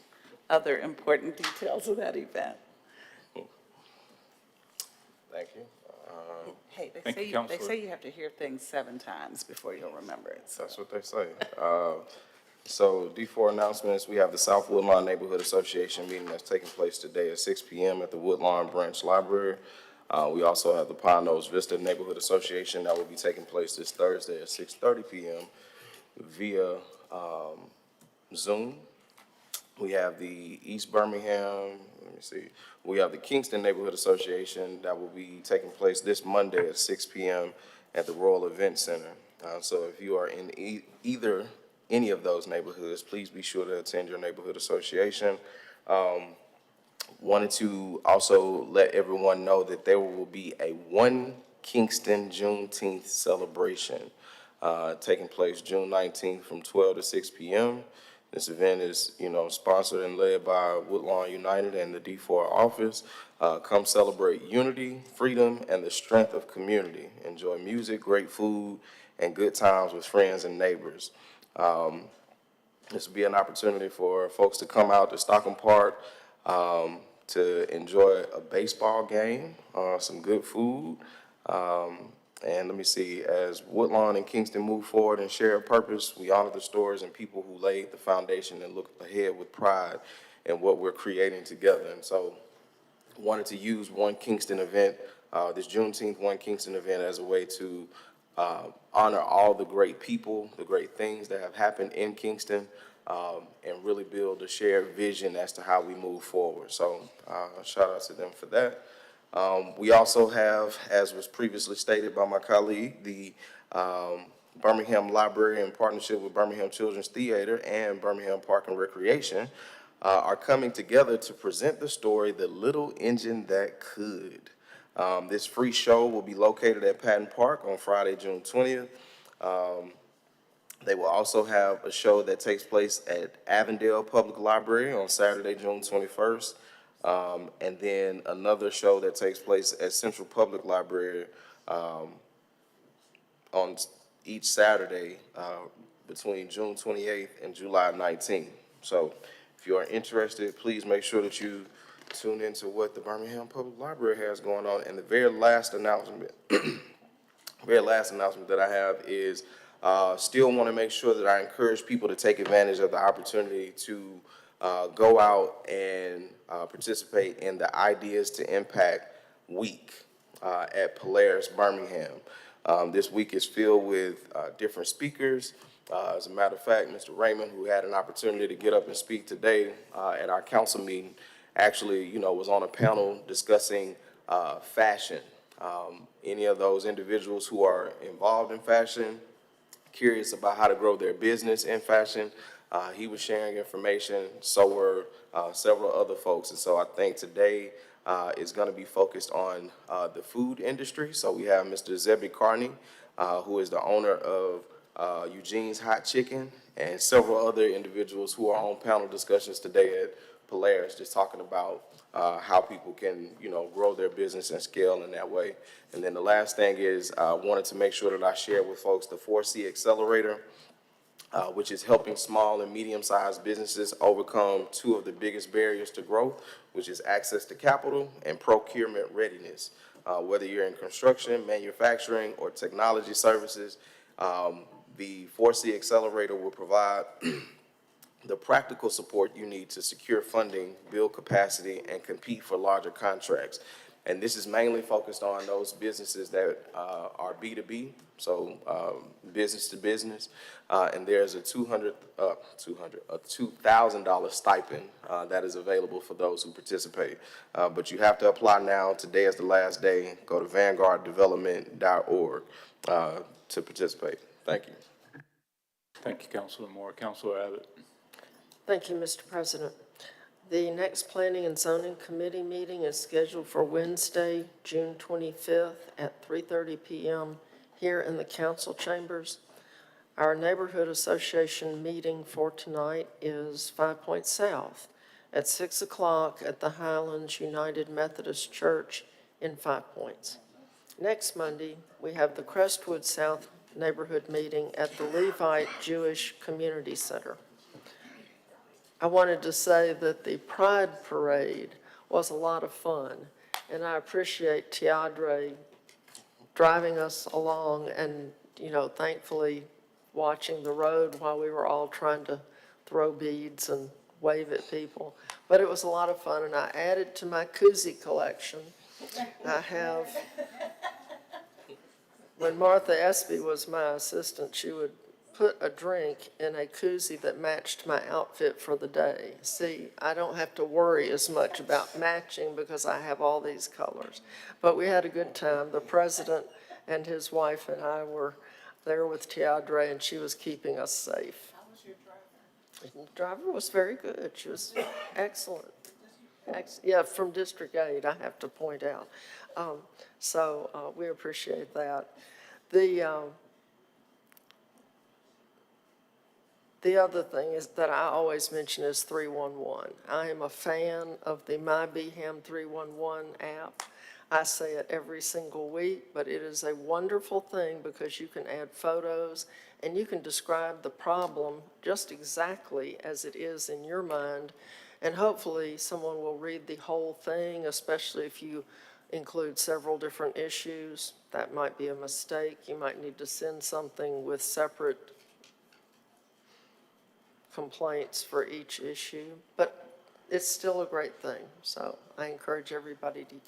Speaker 11: other important details of that event.
Speaker 8: Thank you.
Speaker 11: Hey,
Speaker 1: Thank you,
Speaker 11: they
Speaker 1: Counselor.
Speaker 11: say you have to hear things 7 times before you'll remember it. So.
Speaker 8: That's what they say. So D4 announcements, we have the South Woodlawn Neighborhood Association meeting that's taking place today at 6 p.m. at the Woodlawn Branch Library. We also have the Pine Nose Vista Neighborhood Association that will be taking place this Thursday at 6:30 p.m. via Zoom. We have the East Birmingham, we have the Kingston Neighborhood Association that will be taking place this Monday at 6 p.m. at the Royal Event Center. So if you are in any of those neighborhoods, please be sure to attend your neighborhood association. Wanted to also let everyone know that there will be a One Kingston Juneteenth celebration taking place June 19th from 12 to 6 p.m. This event is, sponsored and led by Woodlawn United and the D4 office. Come celebrate unity, freedom, and the strength of community. Enjoy music, great food, and good times with friends and neighbors. This will be an opportunity for folks to come out to Stockham Park to enjoy a baseball game, some good food. And let me see, as Woodlawn and Kingston move forward and share a purpose, we honor the stories and people who laid the foundation and look ahead with pride in what we're creating together. And so wanted to use One Kingston event, this Juneteenth One Kingston event, as a way to honor all the great people, the great things that have happened in Kingston, and really build a shared vision as to how we move forward. So shout out to them for that. We also have, as was previously stated by my colleague, the Birmingham Library, in partnership with Birmingham Children's Theater and Birmingham Park and Recreation, are coming together to present the story, The Little Engine That Could. This free show will be located at Patton Park on Friday, June 20th. They will also have a show that takes place at Avondale Public Library on Saturday, June 21st. And then another show that takes place at Central Public Library on each Saturday between June 28th and July 19th. So if you are interested, please make sure that you tune into what the Birmingham Public Library has going on. And the very last announcement that I have is still want to make sure that I encourage people to take advantage of the opportunity to go out and participate in the Ideas to Impact Week at Polaris Birmingham. This week is filled with different speakers. As a matter of fact, Mr. Raymond, who had an opportunity to get up and speak today at our council meeting, actually, was on a panel discussing fashion Any of those individuals who are involved in fashion, curious about how to grow their business in fashion, he was sharing information, so were several other folks. And so I think today is going to be focused on the food industry. So we have Mr. Zebby Carney, who is the owner of Eugene's Hot Chicken, and several other individuals who are on panel discussions today at Polaris, just talking about how people can, grow their business and scale in that way. And then the last thing is I wanted to make sure that I share with folks the 4C Accelerator, which is helping small and medium-sized businesses overcome two of the biggest barriers to growth, which is access to capital and procurement readiness. Whether you're in construction, manufacturing, or technology services, the 4C Accelerator will provide the practical support you need to secure funding, build capacity, and compete for larger contracts. And this is mainly focused on those businesses that are B2B, so business to business. And there's a $2,000 stipend that is available for those who participate. But you have to apply now. Today is the last day. Go to vanguarddevelopment.org to participate. Thank you.
Speaker 1: Thank you, Councilor Moore. Councilor Abbott.
Speaker 14: Thank you, Mr. President. The next Planning and Zoning Committee meeting is scheduled for Wednesday, June 25th at 3:30 p.m. here in the council chambers. Our neighborhood association meeting for tonight is 5 Points South at 6 o'clock at the Highlands United Methodist Church in 5 Points. Next Monday, we have the Crestwood South neighborhood meeting at the Levite Jewish Community Center. I wanted to say that the Pride Parade was a lot of fun, and I appreciate Teodre driving us along and, thankfully watching the road while we were all trying to throw beads and wave at people. But it was a lot of fun, and I added to my koozie collection. I have, when Martha Espy was my assistant, she would put a drink in a koozie that matched my outfit for the day. See, I don't have to worry as much about matching because I have all these colors. But we had a good time. The president and his wife and I were there with Teodre, and she was keeping us safe. How was your driver? The driver was very good. She was excellent. Yeah, from District 8, I have to point out. So we appreciate that. The other thing is that I always mention is 311. I am a fan of the My BHAM 311 app. I say it every single week, but it is a wonderful thing because you can add photos and you can describe the problem just exactly as it is in your mind. And hopefully someone will read the whole thing, especially if you include several different issues. That might be a mistake. You might need to send something with separate complaints for each issue, but it's still a great thing. So I encourage everybody to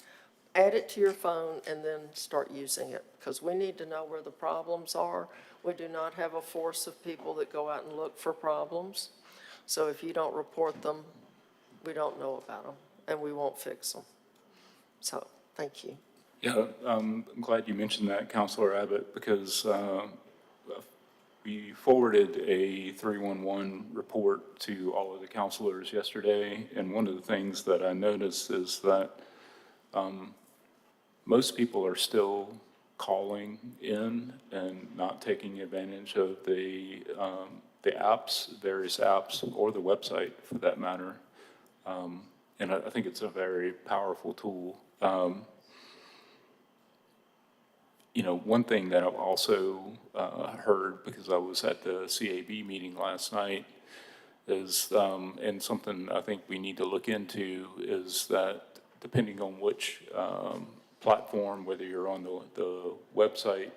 Speaker 14: add it to your phone and then start using it, because we need to know where the problems are. We do not have a force of people that go out and look for problems. So if you don't report them, we don't know about them and we won't fix them. So thank you.
Speaker 1: Yeah, I'm glad you mentioned that, Councilor Abbott, because we forwarded a 311 report to all of the councilors yesterday, and one of the things that I noticed is that most people are still calling in and not taking advantage of the apps, various apps, or the website for that matter. And I think it's a very powerful tool. One thing that I've also heard, because I was at the CAB meeting last night, is, and something I think we need to look into, is that depending on which platform, whether you're on the website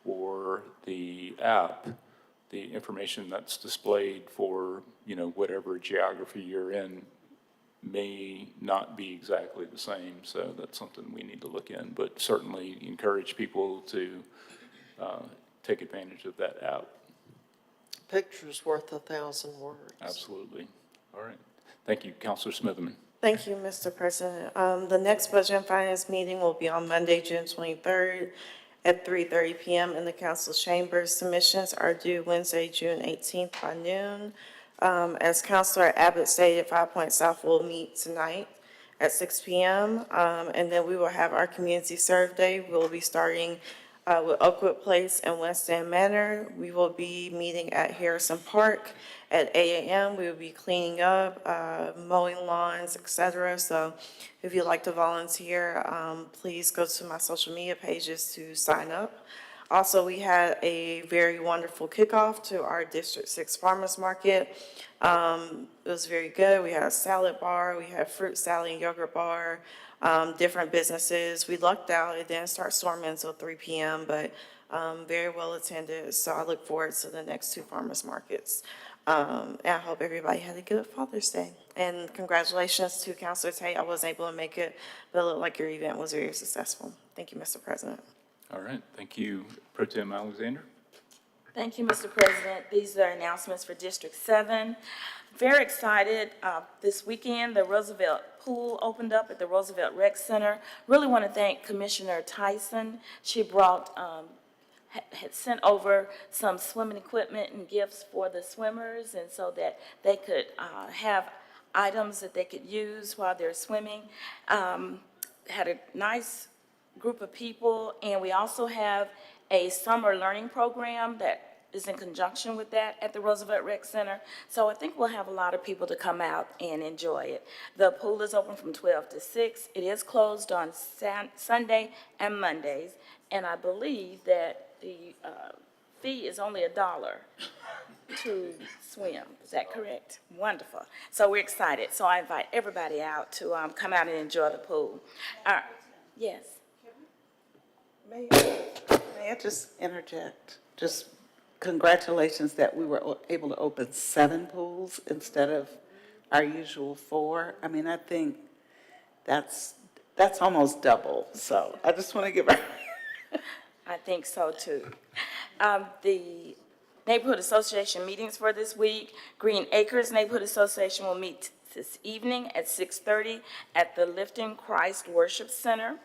Speaker 1: or the app, the information that's displayed for, whatever geography you're in may not be exactly the same. So that's something we need to look in, but certainly encourage people to take advantage of that app.
Speaker 14: Picture's worth 1,000 words.
Speaker 1: Absolutely. All right. Thank you, Councilor Smitherman.
Speaker 12: Thank you, Mr. President. The next Budget and Finance meeting will be on Monday, June 23rd at 3:30 PM in the council chambers. Submissions are due Wednesday, June 18th by noon. As Councilor Abbott stated, 5 Point South will meet tonight at 6 PM. And then we will have our community serve day. We'll be starting with Oakwood Place and West End Manor. We will be meeting at Harrison Park at 8 AM. We will be cleaning up, mowing lawns, et cetera. So if you'd like to volunteer, please go to my social media pages to sign up. Also, we had a very wonderful kickoff to our District 6 Farmers Market. It was very good. We had a salad bar, we had fruit salad and yogurt bar, different businesses. We lucked out. It didn't start storming until 3 PM, but very well attended. So I look forward to the next two farmers markets. And I hope everybody had a good Father's Day. And congratulations to Councilor Tate. I wasn't able to make it, but it looked like your event was very successful. Thank you, Mr. President.
Speaker 1: All right, thank you, Pro Tem Alexander.
Speaker 18: Thank you, Mr. President. These are announcements for District 7. Very excited. This weekend, the Roosevelt Pool opened up at the Roosevelt Rec Center. Really want to thank Commissioner Tyson. She brought, had sent over some swimming equipment and gifts for the swimmers, and so that they could have items that they could use while they're swimming. Had a nice group of people, and we also have a summer learning program that is in conjunction with that at the Roosevelt Rec Center. So I think we'll have a lot of people to come out and enjoy it. The pool is open from 12 to 6. It is closed on Sunday and Mondays, and I believe that the fee is only $1 to swim. Is that correct? Wonderful. So we're excited. So I invite everybody out to come out and enjoy the pool. Yes.
Speaker 11: May I just interject? Just congratulations that we were able to open 7 pools instead of our usual 4. I mean, I think that's almost double. So I just want to give her.
Speaker 18: I think so too. The Neighborhood Association meetings for this week. Green Acres Neighborhood Association will meet this evening at 6:30 at the Lifting Christ Worship Center.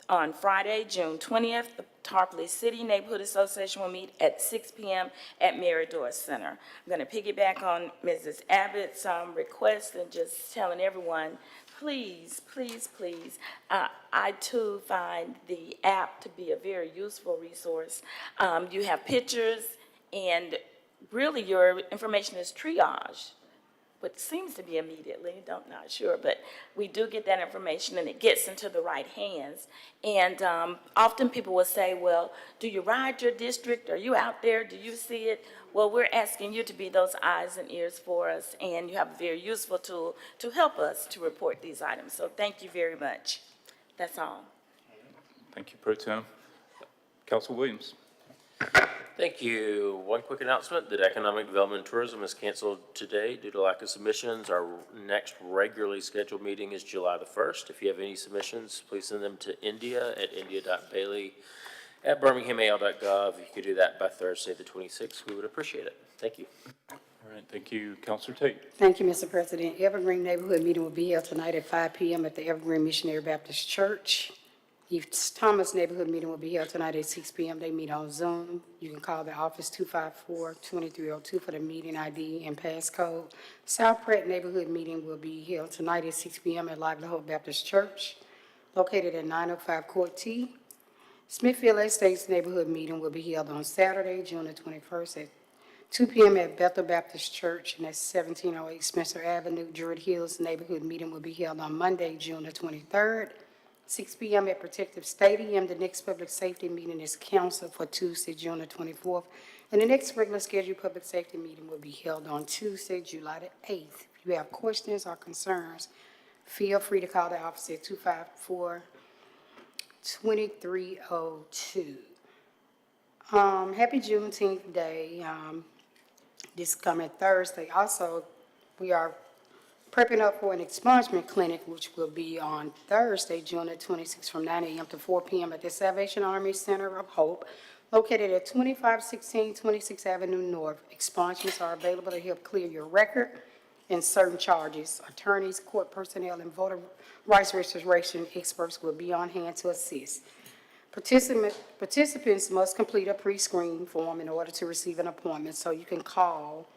Speaker 18: On Friday, June 20th, the Tarpley City Neighborhood Association will meet at 6 PM at Mirador Center. I'm going to piggyback on Mrs. Abbott's request and just telling everyone, please, please, please, I too find the app to be a very useful resource. You have pictures, and really your information is triaged, what seems to be immediately, not sure, but we do get that information and it gets into the right hands. And often people will say, well, do you ride your district? Are you out there? Do you see it? Well, we're asking you to be those eyes and ears for us, and you have a very useful tool to help us to report these items. So thank you very much. That's all.
Speaker 1: Thank you, Pro Tem. Council Williams.
Speaker 13: Thank you. One quick announcement that Economic Development and Tourism is canceled today due to lack of submissions. Our next regularly scheduled meeting is July the 1st. If you have any submissions, please send them to india@birminghamal.gov. If you could do that by Thursday the 26th, we would appreciate it. Thank you.
Speaker 1: All right, thank you, Councilor Tate.
Speaker 15: Thank you, Mr. President. Evergreen Neighborhood Meeting will be held tonight at 5 PM at the Evergreen Missionary Baptist Church. East Thomas Neighborhood Meeting will be held tonight at 6 PM. They meet on Zoom. You can call the office 254-2302 for the meeting ID and passcode. South Pratt Neighborhood Meeting will be held tonight at 6 PM at Lively Hope Baptist Church, located at 905 Court T. Smithfield Estates Neighborhood Meeting will be held on Saturday, June the 21st at 2 PM at Bethel Baptist Church, and that's 1708 Spencer Avenue. Druid Hills Neighborhood Meeting will be held on Monday, June the 23rd. 6 PM at Protective Stadium. The next public safety meeting is canceled for Tuesday, June the 24th. And the next regular scheduled public safety meeting will be held on Tuesday, July the 8th. If you have questions or concerns, feel free to call the office at 254-2302. Happy Juneteenth Day. This coming Thursday. Also, we are prepping up for an expungement clinic, which will be on Thursday, June the 26th, from 9 AM to 4 PM at the Salvation Army Center of Hope, located at 2516 26th Avenue North. Expungements are available to help clear your record and certain charges. Attorneys, court personnel, and voter rights registration experts will be on hand to assist. Participants must complete a pre-screen form in order to receive an appointment, so you can call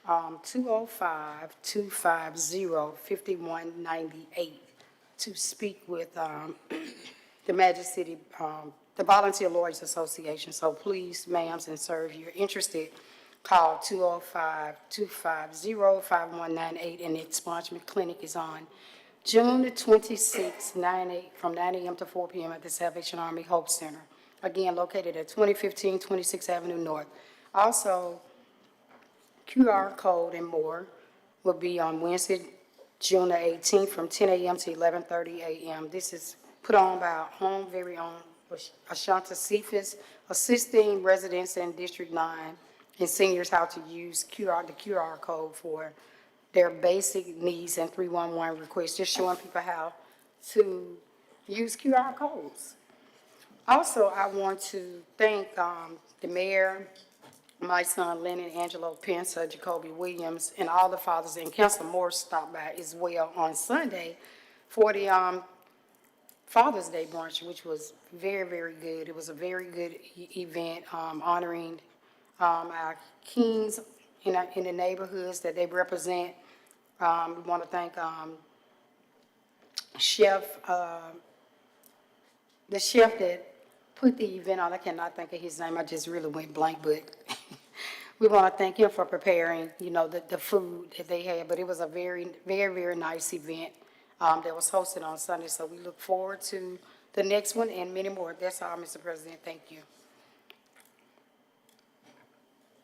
Speaker 15: 205-250-5198 to speak with the Magic City, the Volunteer Lawyers Association. So please, ma'ams and sir, if you're interested, call 205-250-5198, and the expungement clinic is on June the 26th, from 9 a.m. to 4 p.m. at the Salvation Army Hope Center, again located at 2015 26th Avenue North. Also, QR code and more will be on Wednesday, June the 18th, from 10 a.m. to 11:30 a.m. This is put on by our own very own Ashanta Cephas, assisting residents in District 9 and seniors how to use the QR code for their basic needs and 311 requests, just showing people how to use QR codes. Also, I want to thank the mayor, my son Lennon, Angelo Pence, Jacoby Williams, and all the fathers, and Councilor Morris stopped by as well on Sunday for the Father's Day brunch, which was very, very good. It was a very good event honoring our kings in the neighborhoods that they represent. We want to thank the chef that put the event on. I cannot think of his name. I just really went blank, but we want to thank him for preparing, the food that they had. But it was a very, very, very nice event that was hosted on Sunday. So we look forward to the next one and many more. That's all, Mr. President. Thank you.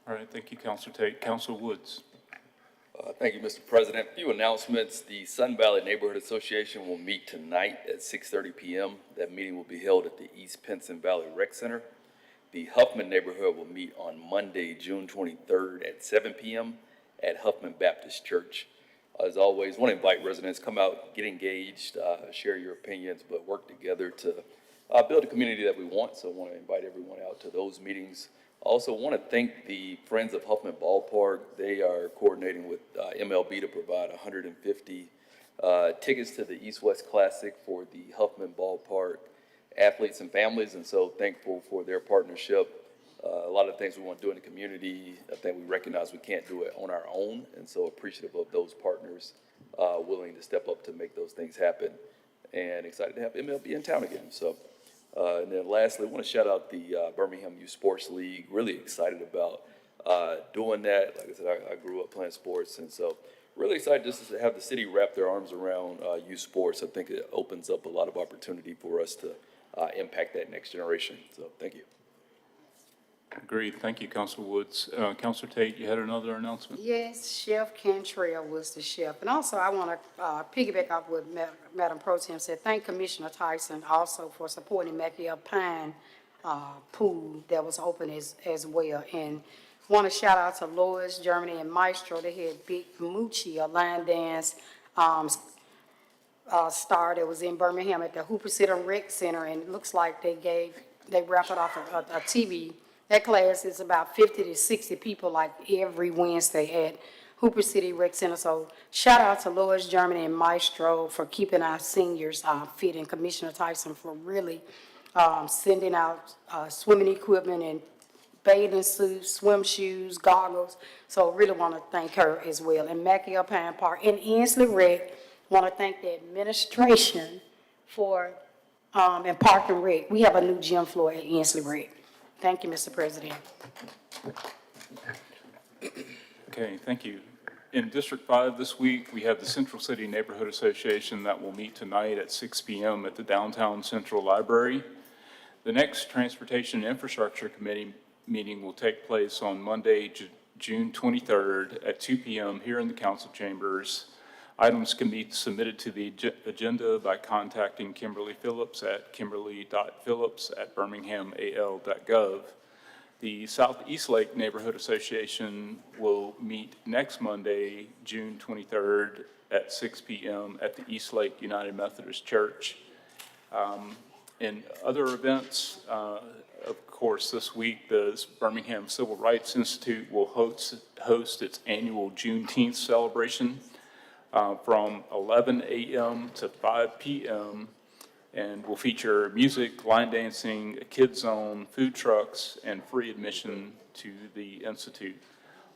Speaker 1: All right, thank you, Councilor Tate. Councilor Woods.
Speaker 19: Thank you, Mr. President. A few announcements. The Sun Valley Neighborhood Association will meet tonight at 6:30 p.m. That meeting will be held at the East Pinson Valley Rec Center. The Huffman neighborhood will meet on Monday, June 23rd at 7 p.m. at Huffman Baptist Church. As always, want to invite residents, come out, get engaged, share your opinions, but work together to build a community that we want. So I want to invite everyone out to those meetings. Also want to thank the Friends of Huffman Ballpark. They are coordinating with MLB to provide 150 tickets to the East-West Classic for the Huffman Ballpark athletes and families, and so thankful for their partnership. A lot of things we want to do in the community, I think we recognize we can't do it on our own, and so appreciative of those partners willing to step up to make those things happen, and excited to have MLB in town again. So, and then lastly, I want to shout out the Birmingham Youth Sports League. Really excited about doing that. Like I said, I grew up playing sports, and so really excited just to have the city wrap their arms around youth sports. I think it opens up a lot of opportunity for us to impact that next generation. So thank you.
Speaker 1: Agreed. Thank you, Councilor Woods. Councilor Tate, you had another announcement?
Speaker 15: Yes, Chef Cantrell was the chef. And also, I want to piggyback off what Madam Pro Tem said. Thank Commissioner Tyson also for supporting Mackie Pine pool that was open as well. And want to shout out to Lois, Germany, and Maestro. They had Big Moochie, a line dance star that was in Birmingham at the Hooper City Rec Center. And it looks like they wrapped it off a TV. That class is about 50 to 60 people, like every Wednesday at Hooper City Rec Center. So shout out to Lois, Germany, and Maestro for keeping our seniors fit, and Commissioner Tyson for really sending out swimming equipment and bathing suits, swim shoes, goggles. So really want to thank her as well. And Mackie Pine Park and Inslee Rec, want to thank the administration for, and Park and Rec. We have a new gym floor at Inslee Rec. Thank you, Mr. President.
Speaker 1: Okay, thank you. In District 5 this week, we have the Central City Neighborhood Association that will meet tonight at 6 p.m. at the Downtown Central Library. The next Transportation and Infrastructure Committee meeting will take place on Monday, June 23rd at 2 p.m. here in the council chambers. Items can be submitted to the agenda by contacting Kimberly Phillips at kimberly.phillips@birminghamal.gov. The Southeast Lake Neighborhood Association will meet next Monday, June 23rd at 6 p.m. at the East Lake United Methodist Church. In other events, of course, this week, the Birmingham Civil Rights Institute will host its annual Juneteenth celebration from 11 a.m. to 5 p.m. and will feature music, line dancing, a kids zone, food trucks, and free admission to the Institute.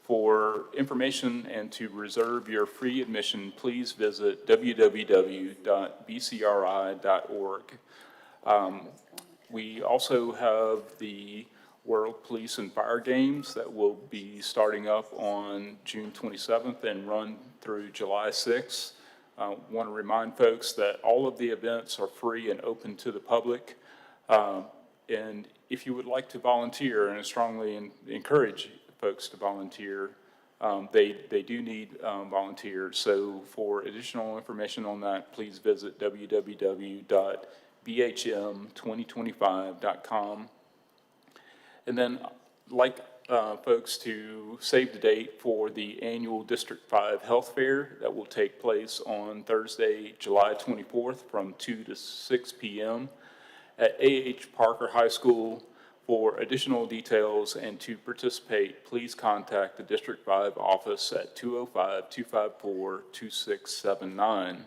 Speaker 1: For information and to reserve your free admission, please visit www.bcri.org. We also have the World Police and Fire Games that will be starting up on June 27th and run through July 6th. Want to remind folks that all of the events are free and open to the public. And if you would like to volunteer, and I strongly encourage folks to volunteer, they do need volunteers. So for additional information on that, please visit www.bhm2025.com. And then like folks to save the date for the annual District 5 Health Fair that will take place on Thursday, July 24th from 2 to 6 p.m. at A.H. Parker High School. For additional details and to participate, please contact the District 5 office at 205-254-2679.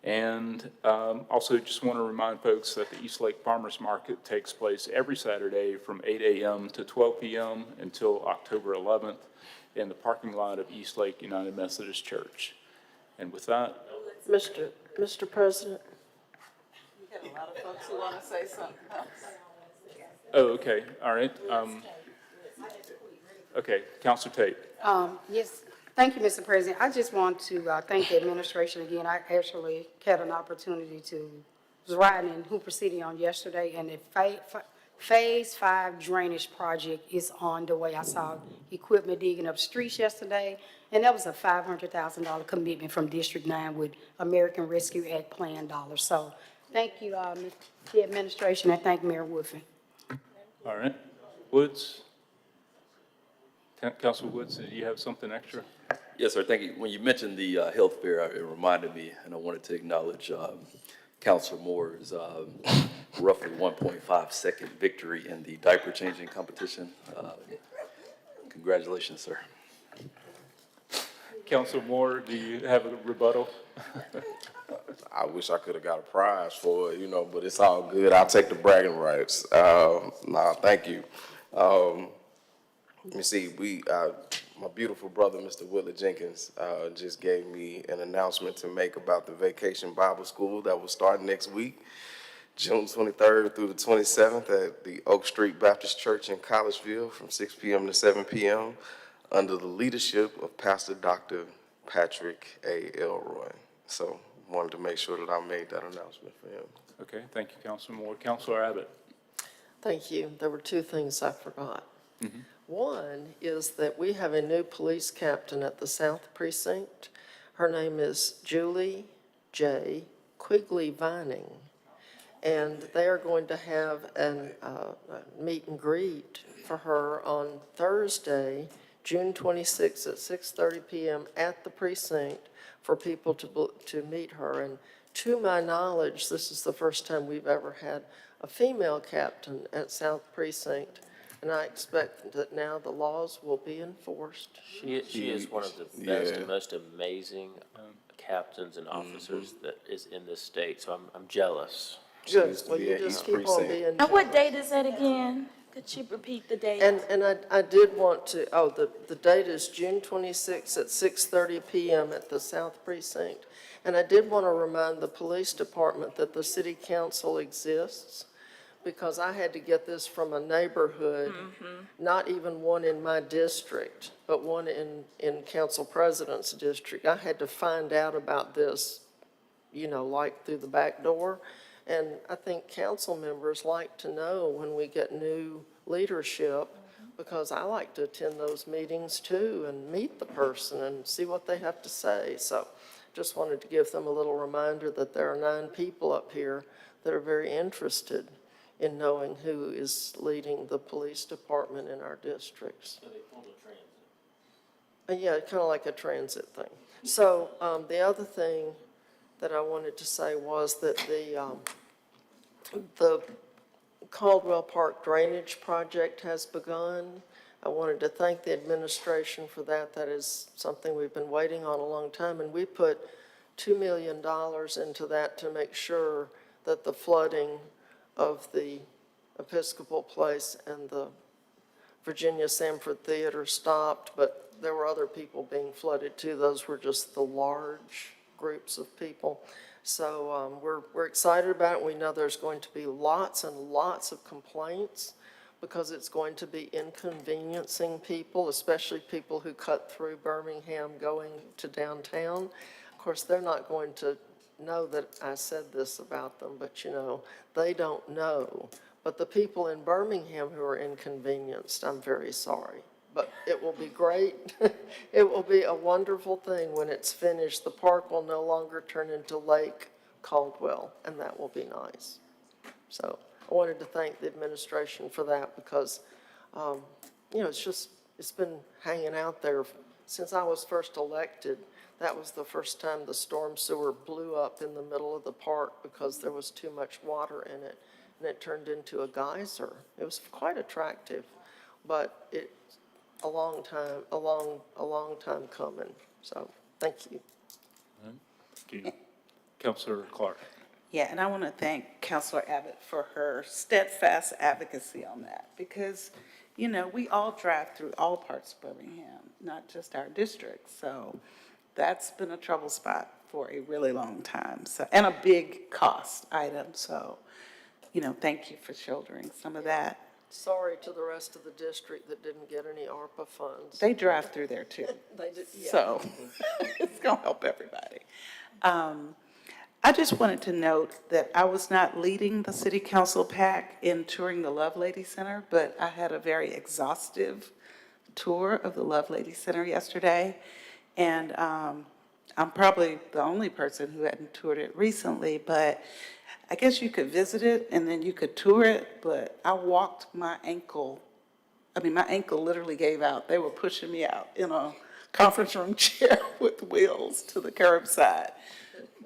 Speaker 1: And also just want to remind folks that the East Lake Farmers Market takes place every Saturday from 8 a.m. to 12 p.m. until October 11th in the parking lot of East Lake United Methodist Church. And with that,
Speaker 14: Mr. President?
Speaker 11: You got a lot of folks who want to say something else.
Speaker 1: oh, okay, all right. Okay, Counselor Tate.
Speaker 15: Yes, thank you, Mr. President. I just want to thank the administration again. I actually had an opportunity was riding in Hooper City on yesterday, and the Phase 5 drainage project is on the way. I saw equipment digging up streets yesterday, and that was a $500,000 commitment from District 9 with American Rescue Act plan dollars. So thank you, the administration, and thank Mayor Woodfin.
Speaker 1: All right. Woods? Councilor Woods, did you have something extra?
Speaker 19: Yes, sir, thank you. When you mentioned the health fair, it reminded me, and I wanted to acknowledge Councilor Moore's roughly 1.5-second victory in the diaper changing competition. Congratulations, sir.
Speaker 1: Councilor Moore, do you have a rebuttal?
Speaker 8: I wish I could have got a prize for it, but it's all good. I'll take the bragging rights. Thank you. Let me see, my beautiful brother, Mr. Willie Jenkins, just gave me an announcement to make about the Vacation Bible School that will start next week, June 23rd through the 27th at the Oak Street Baptist Church in Collegeville from 6 p.m. to 7 p.m. under the leadership of Pastor Dr. Patrick A. Elroy. So wanted to make sure that I made that announcement for him.
Speaker 1: Okay, thank you, Councilor Moore. Councilor Abbott.
Speaker 14: Thank you. There were two things I forgot. One is that we have a new police captain at the South Precinct. Her name is Julie J. Quigley Vining. And they are going to have a meet and greet for her on Thursday, June 26th at 6:30 p.m. at the precinct for people to meet her. And to my knowledge, this is the first time we've ever had a female captain at South Precinct. And I expect that now the laws will be enforced.
Speaker 13: She is one of the best and most amazing captains and officers that is in this state, so I'm jealous.
Speaker 14: Good. Well, you just keep on being jealous.
Speaker 18: And what date is that again? Could you repeat the date?
Speaker 14: And I did want to, the date is June 26th at 6:30 p.m. at the South Precinct. And I did want to remind the police department that the city council exists, because I had to get this from a neighborhood, not even one in my district, but one in Council President's district. I had to find out about this, like through the back door. And I think council members like to know when we get new leadership, because I like to attend those meetings too and meet the person and see what they have to say. So just wanted to give them a little reminder that there are 9 people up here that are very interested in knowing who is leading the police department in our districts. Yeah, kind of like a transit thing. So the other thing that I wanted to say was that The Caldwell Park Drainage Project has begun. I wanted to thank the administration for that. That is something we've been waiting on a long time, and we put $2 million into that to make sure that the flooding of the Episcopal Place and the Virginia Sanford Theater stopped, but there were other people being flooded too. Those were just the large groups of people. So we're excited about it. We know there's going to be lots and lots of complaints because it's going to be inconveniencing people, especially people who cut through Birmingham going to downtown. Of course, they're not going to know that I said this about them, but you know, they don't know. But the people in Birmingham who are inconvenienced, I'm very sorry. But it will be great. It will be a wonderful thing when it's finished. The park will no longer turn into Lake Caldwell, and that will be nice. So I wanted to thank the administration for that because, you know, it's been hanging out there since I was first elected. That was the first time the storm sewer blew up in the middle of the park because there was too much water in it, and it turned into a geyser. It was quite attractive, but it's a long time coming. So thank you.
Speaker 1: Thank you. Councilor Clark.
Speaker 11: Yeah, and I want to thank Councilor Abbott for her steadfast advocacy on that because, you know, we all drive through all parts of Birmingham, not just our district. So that's been a trouble spot for a really long time. So, and a big cost item. So, you know, thank you for shouldering some of that.
Speaker 14: Sorry to the rest of the district that didn't get any ARPA funds.
Speaker 11: They drive through there too.
Speaker 14: They did, yeah.
Speaker 11: So it's going to help everybody. I just wanted to note that I was not leading the city council pack in touring the Lovelady Center, but I had a very exhaustive tour of the Lovelady Center yesterday. And I'm probably the only person who hadn't toured it recently, but I guess you could visit it and then you could tour it, but I walked my ankle literally gave out. They were pushing me out in a conference room chair with wheels to the curbside.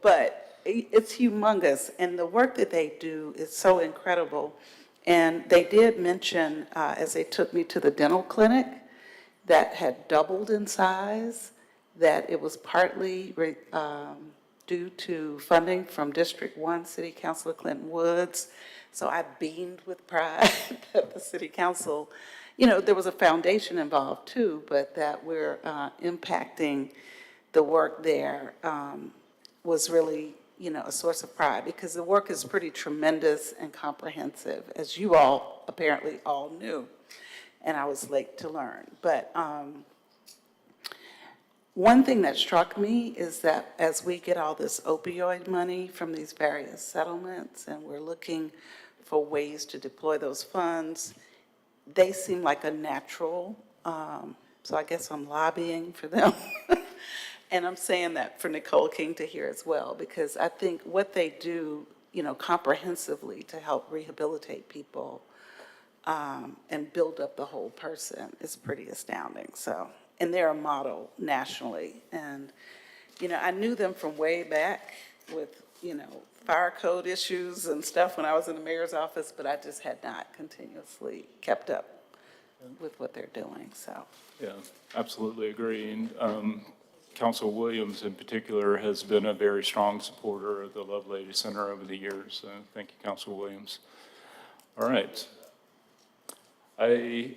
Speaker 11: But it's humongous, and the work that they do is so incredible. And they did mention, as they took me to the dental clinic that had doubled in size, that it was partly due to funding from District 1 City Councilor Clinton Woods. So I beamed with pride that the City Council, you know, there was a foundation involved too, but that we're impacting the work there was really, you know, a source of pride because the work is pretty tremendous and comprehensive, as you all apparently all knew, and I was late to learn. But one thing that struck me is that as we get all this opioid money from these various settlements and we're looking for ways to deploy those funds, they seem like a natural, so I guess I'm lobbying for them. And I'm saying that for Nicole King to hear as well, because I think what they do, you know, comprehensively to help rehabilitate people and build up the whole person is pretty astounding. So, and they're a model nationally. And, you know, I knew them from way back with, you know, fire code issues and stuff when I was in the mayor's office, but I just had not continuously kept up with what they're doing, so.
Speaker 1: Yeah, absolutely agree. And Council Williams in particular has been a very strong supporter of the Lovelady Center over the years. So thank you, Council Williams. All right. I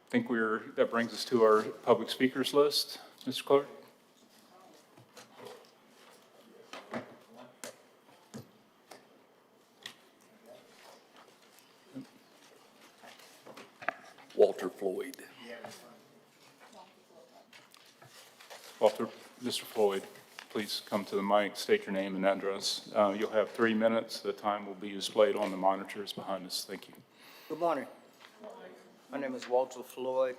Speaker 1: think that brings us to our public speakers list. Mr. Clark?
Speaker 19: Walter Floyd.
Speaker 1: Walter, Mr. Floyd, please come to the mic, state your name and address. You'll have 3 minutes. The time will be displayed on the monitors behind us. Thank you.
Speaker 20: Good morning. My name is Walter Floyd.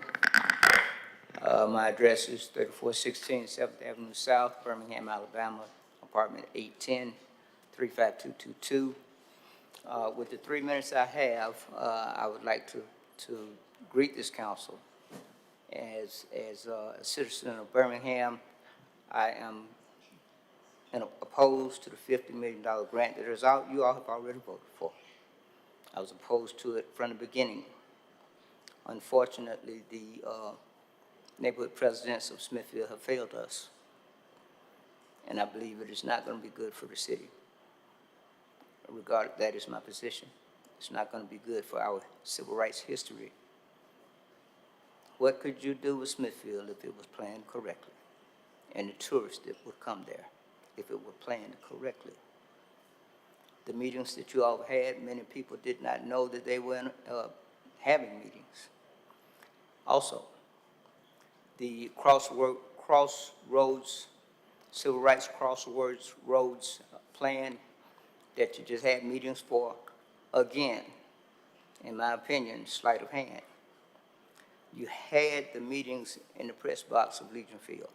Speaker 20: My address is 3416 7th Avenue South, Birmingham, Alabama, apartment 810, 35222. With the 3 minutes I have, I would like to greet this council. As a citizen of Birmingham, I am and opposed to the $50 million grant that is out, you all have already voted for. I was opposed to it from the beginning. Unfortunately, the neighborhood presidents of Smithfield have failed us, and I believe it is not going to be good for the city. That is my position. It's not going to be good for our civil rights history. What could you do with Smithfield if it was planned correctly, and the tourists that would come there if it were planned correctly? The meetings that you all had, many people did not know that they were having meetings. Also, the crossroads, civil rights crossroads plan that you just had meetings for, again, in my opinion, sleight of hand. You had the meetings in the press box of Legion Field.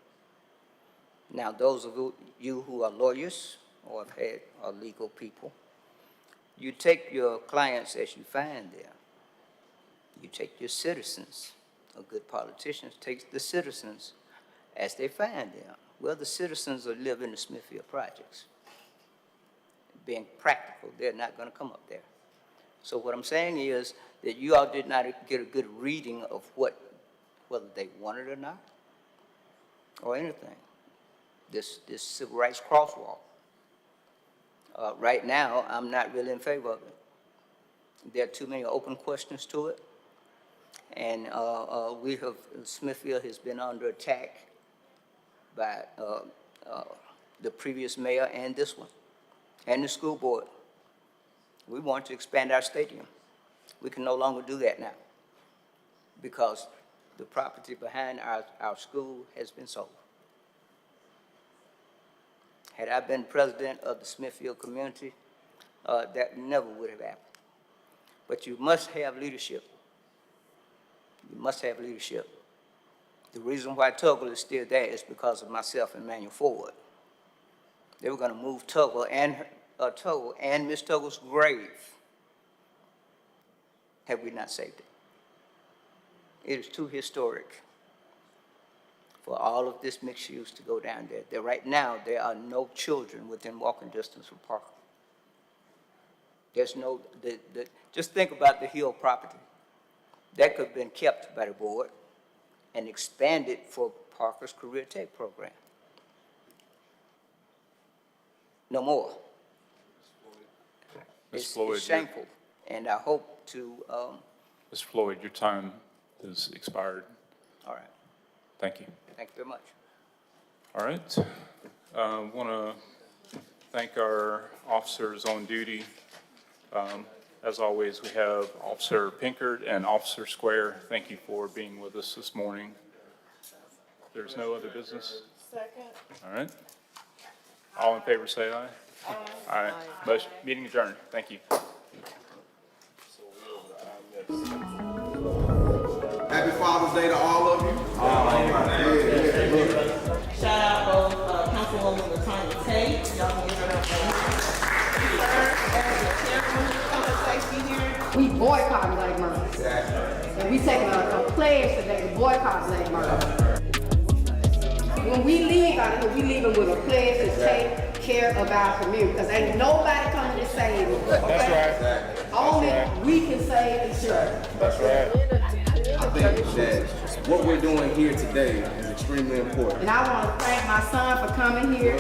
Speaker 20: Now, those of you who are lawyers or are legal people, you take your clients as you find them. You take your citizens. A good politician takes the citizens as they find them. Well, the citizens are living in the Smithfield projects. Being practical, they're not going to come up there. So what I'm saying is that you all did not get a good reading of whether they wanted it or not, or anything. This civil rights crosswalk. Right now, I'm not really in favor of it. There are too many open questions to it, and Smithfield has been under attack by the previous mayor and this one, and the school board. We want to expand our stadium. We can no longer do that now because the property behind our school has been sold. Had I been president of the Smithfield community, that never would have happened. But you must have leadership. You must have leadership. The reason why Tuggle is still there is because of myself and Manuel Ford. They were going to move Tuggle and Miss Tuggle's grave had we not saved it. It is too historic for all of this mixed use to go down there. Right now, there are no children within walking distance from Parker. There's no, just think about the Hill property. That could have been kept by the board and expanded for Parker's Career Tech program. No more.
Speaker 1: Ms. Floyd,
Speaker 20: it's shameful, and I hope to...
Speaker 1: Ms. Floyd, your time has expired.
Speaker 20: All right.
Speaker 1: Thank you.
Speaker 20: Thank you very much.
Speaker 1: All right. I want to thank our officers on duty. As always, we have Officer Pinkard and Officer Square. Thank you for being with us this morning. There's no other business?
Speaker 12: Second.
Speaker 1: All right. All in favor, say aye. Aye. Motion, meeting adjourned. Thank you.
Speaker 21: Happy Father's Day to all of you.
Speaker 22: Shout out both Councilwoman LaTanya Tate. Y'all can give her a
Speaker 15: We boycott Black Murder. And we taking a pledge today to boycott Black Murder. When we leave out of here, we leaving with a pledge to take care of our community, because ain't nobody coming to save us.
Speaker 21: That's right.
Speaker 15: Only we can save each other.
Speaker 21: That's right. I think that what we're doing here today is extremely important.
Speaker 15: And I want to thank my son for coming here.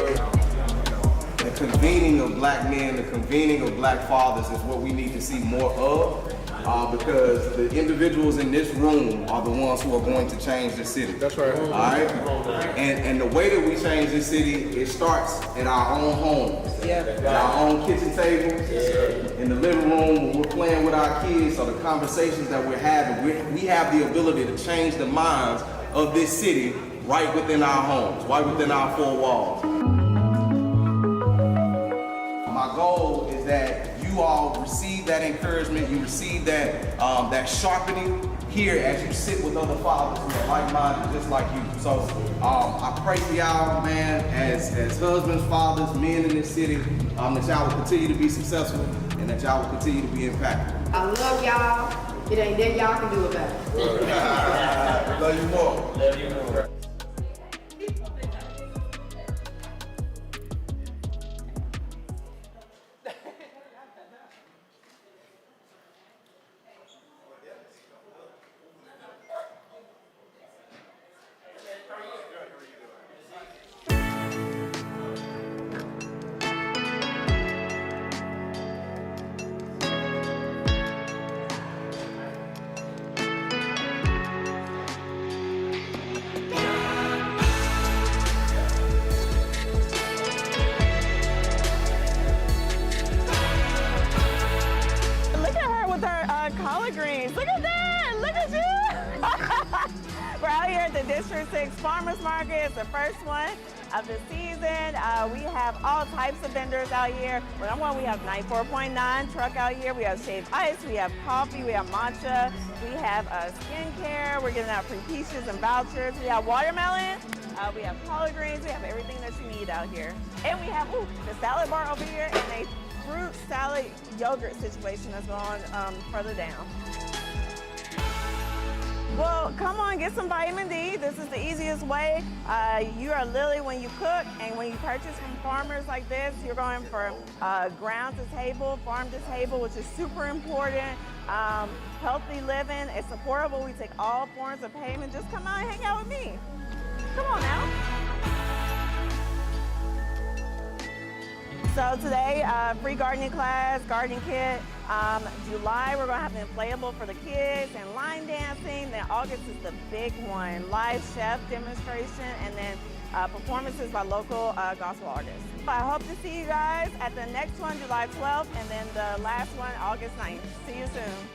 Speaker 21: The convening of black men, the convening of black fathers is what we need to see more of, because the individuals in this room are the ones who are going to change the city. That's right. All right? And the way that we change this city, it starts in our own homes, in our own kitchen tables, in the living room when we're playing with our kids, or the conversations that we're having. We have the ability to change the minds of this city right within our homes, right within our four walls. My goal is that you all receive that encouragement, you receive that that sharpening here as you sit with other fathers who are like-minded, just like you. So I pray for y'all, man, as husbands, fathers, men in this city, that y'all will continue to be successful and that y'all will continue to be impactful.
Speaker 15: I love y'all. It ain't nothing y'all can do about it.
Speaker 21: Love you more.
Speaker 13: Love you more.
Speaker 12: greens. Look at that, look at you. We're out here at the District 6 Farmers Market. It's the first one of the season. We have all types of vendors out here. Well, number one, we have 94.9 truck out here. We have shaved ice, we have coffee, we have matcha, we have skincare. We're giving out free peaches and vouchers. We have watermelon, we have collard greens, we have everything that you need out here. And we have the salad bar over here and a fruit salad yogurt situation that's going further down. Well, come on, get some vitamin D. This is the easiest way. You are literally, when you cook and when you purchase from farmers like this, you're going for ground to table, farm to table, which is super important. Healthy living, it's affordable. We take all forms of payment. Just come out and hang out with me. Come on now. So today, free gardening class, gardening kit. July, we're gonna have an inflatable for the kids and line dancing. Then August is the big one, live chef demonstration, and then performances by local gospel artists. I hope to see you guys at the next one, July 12th, and then the last one, August 9th. See you soon.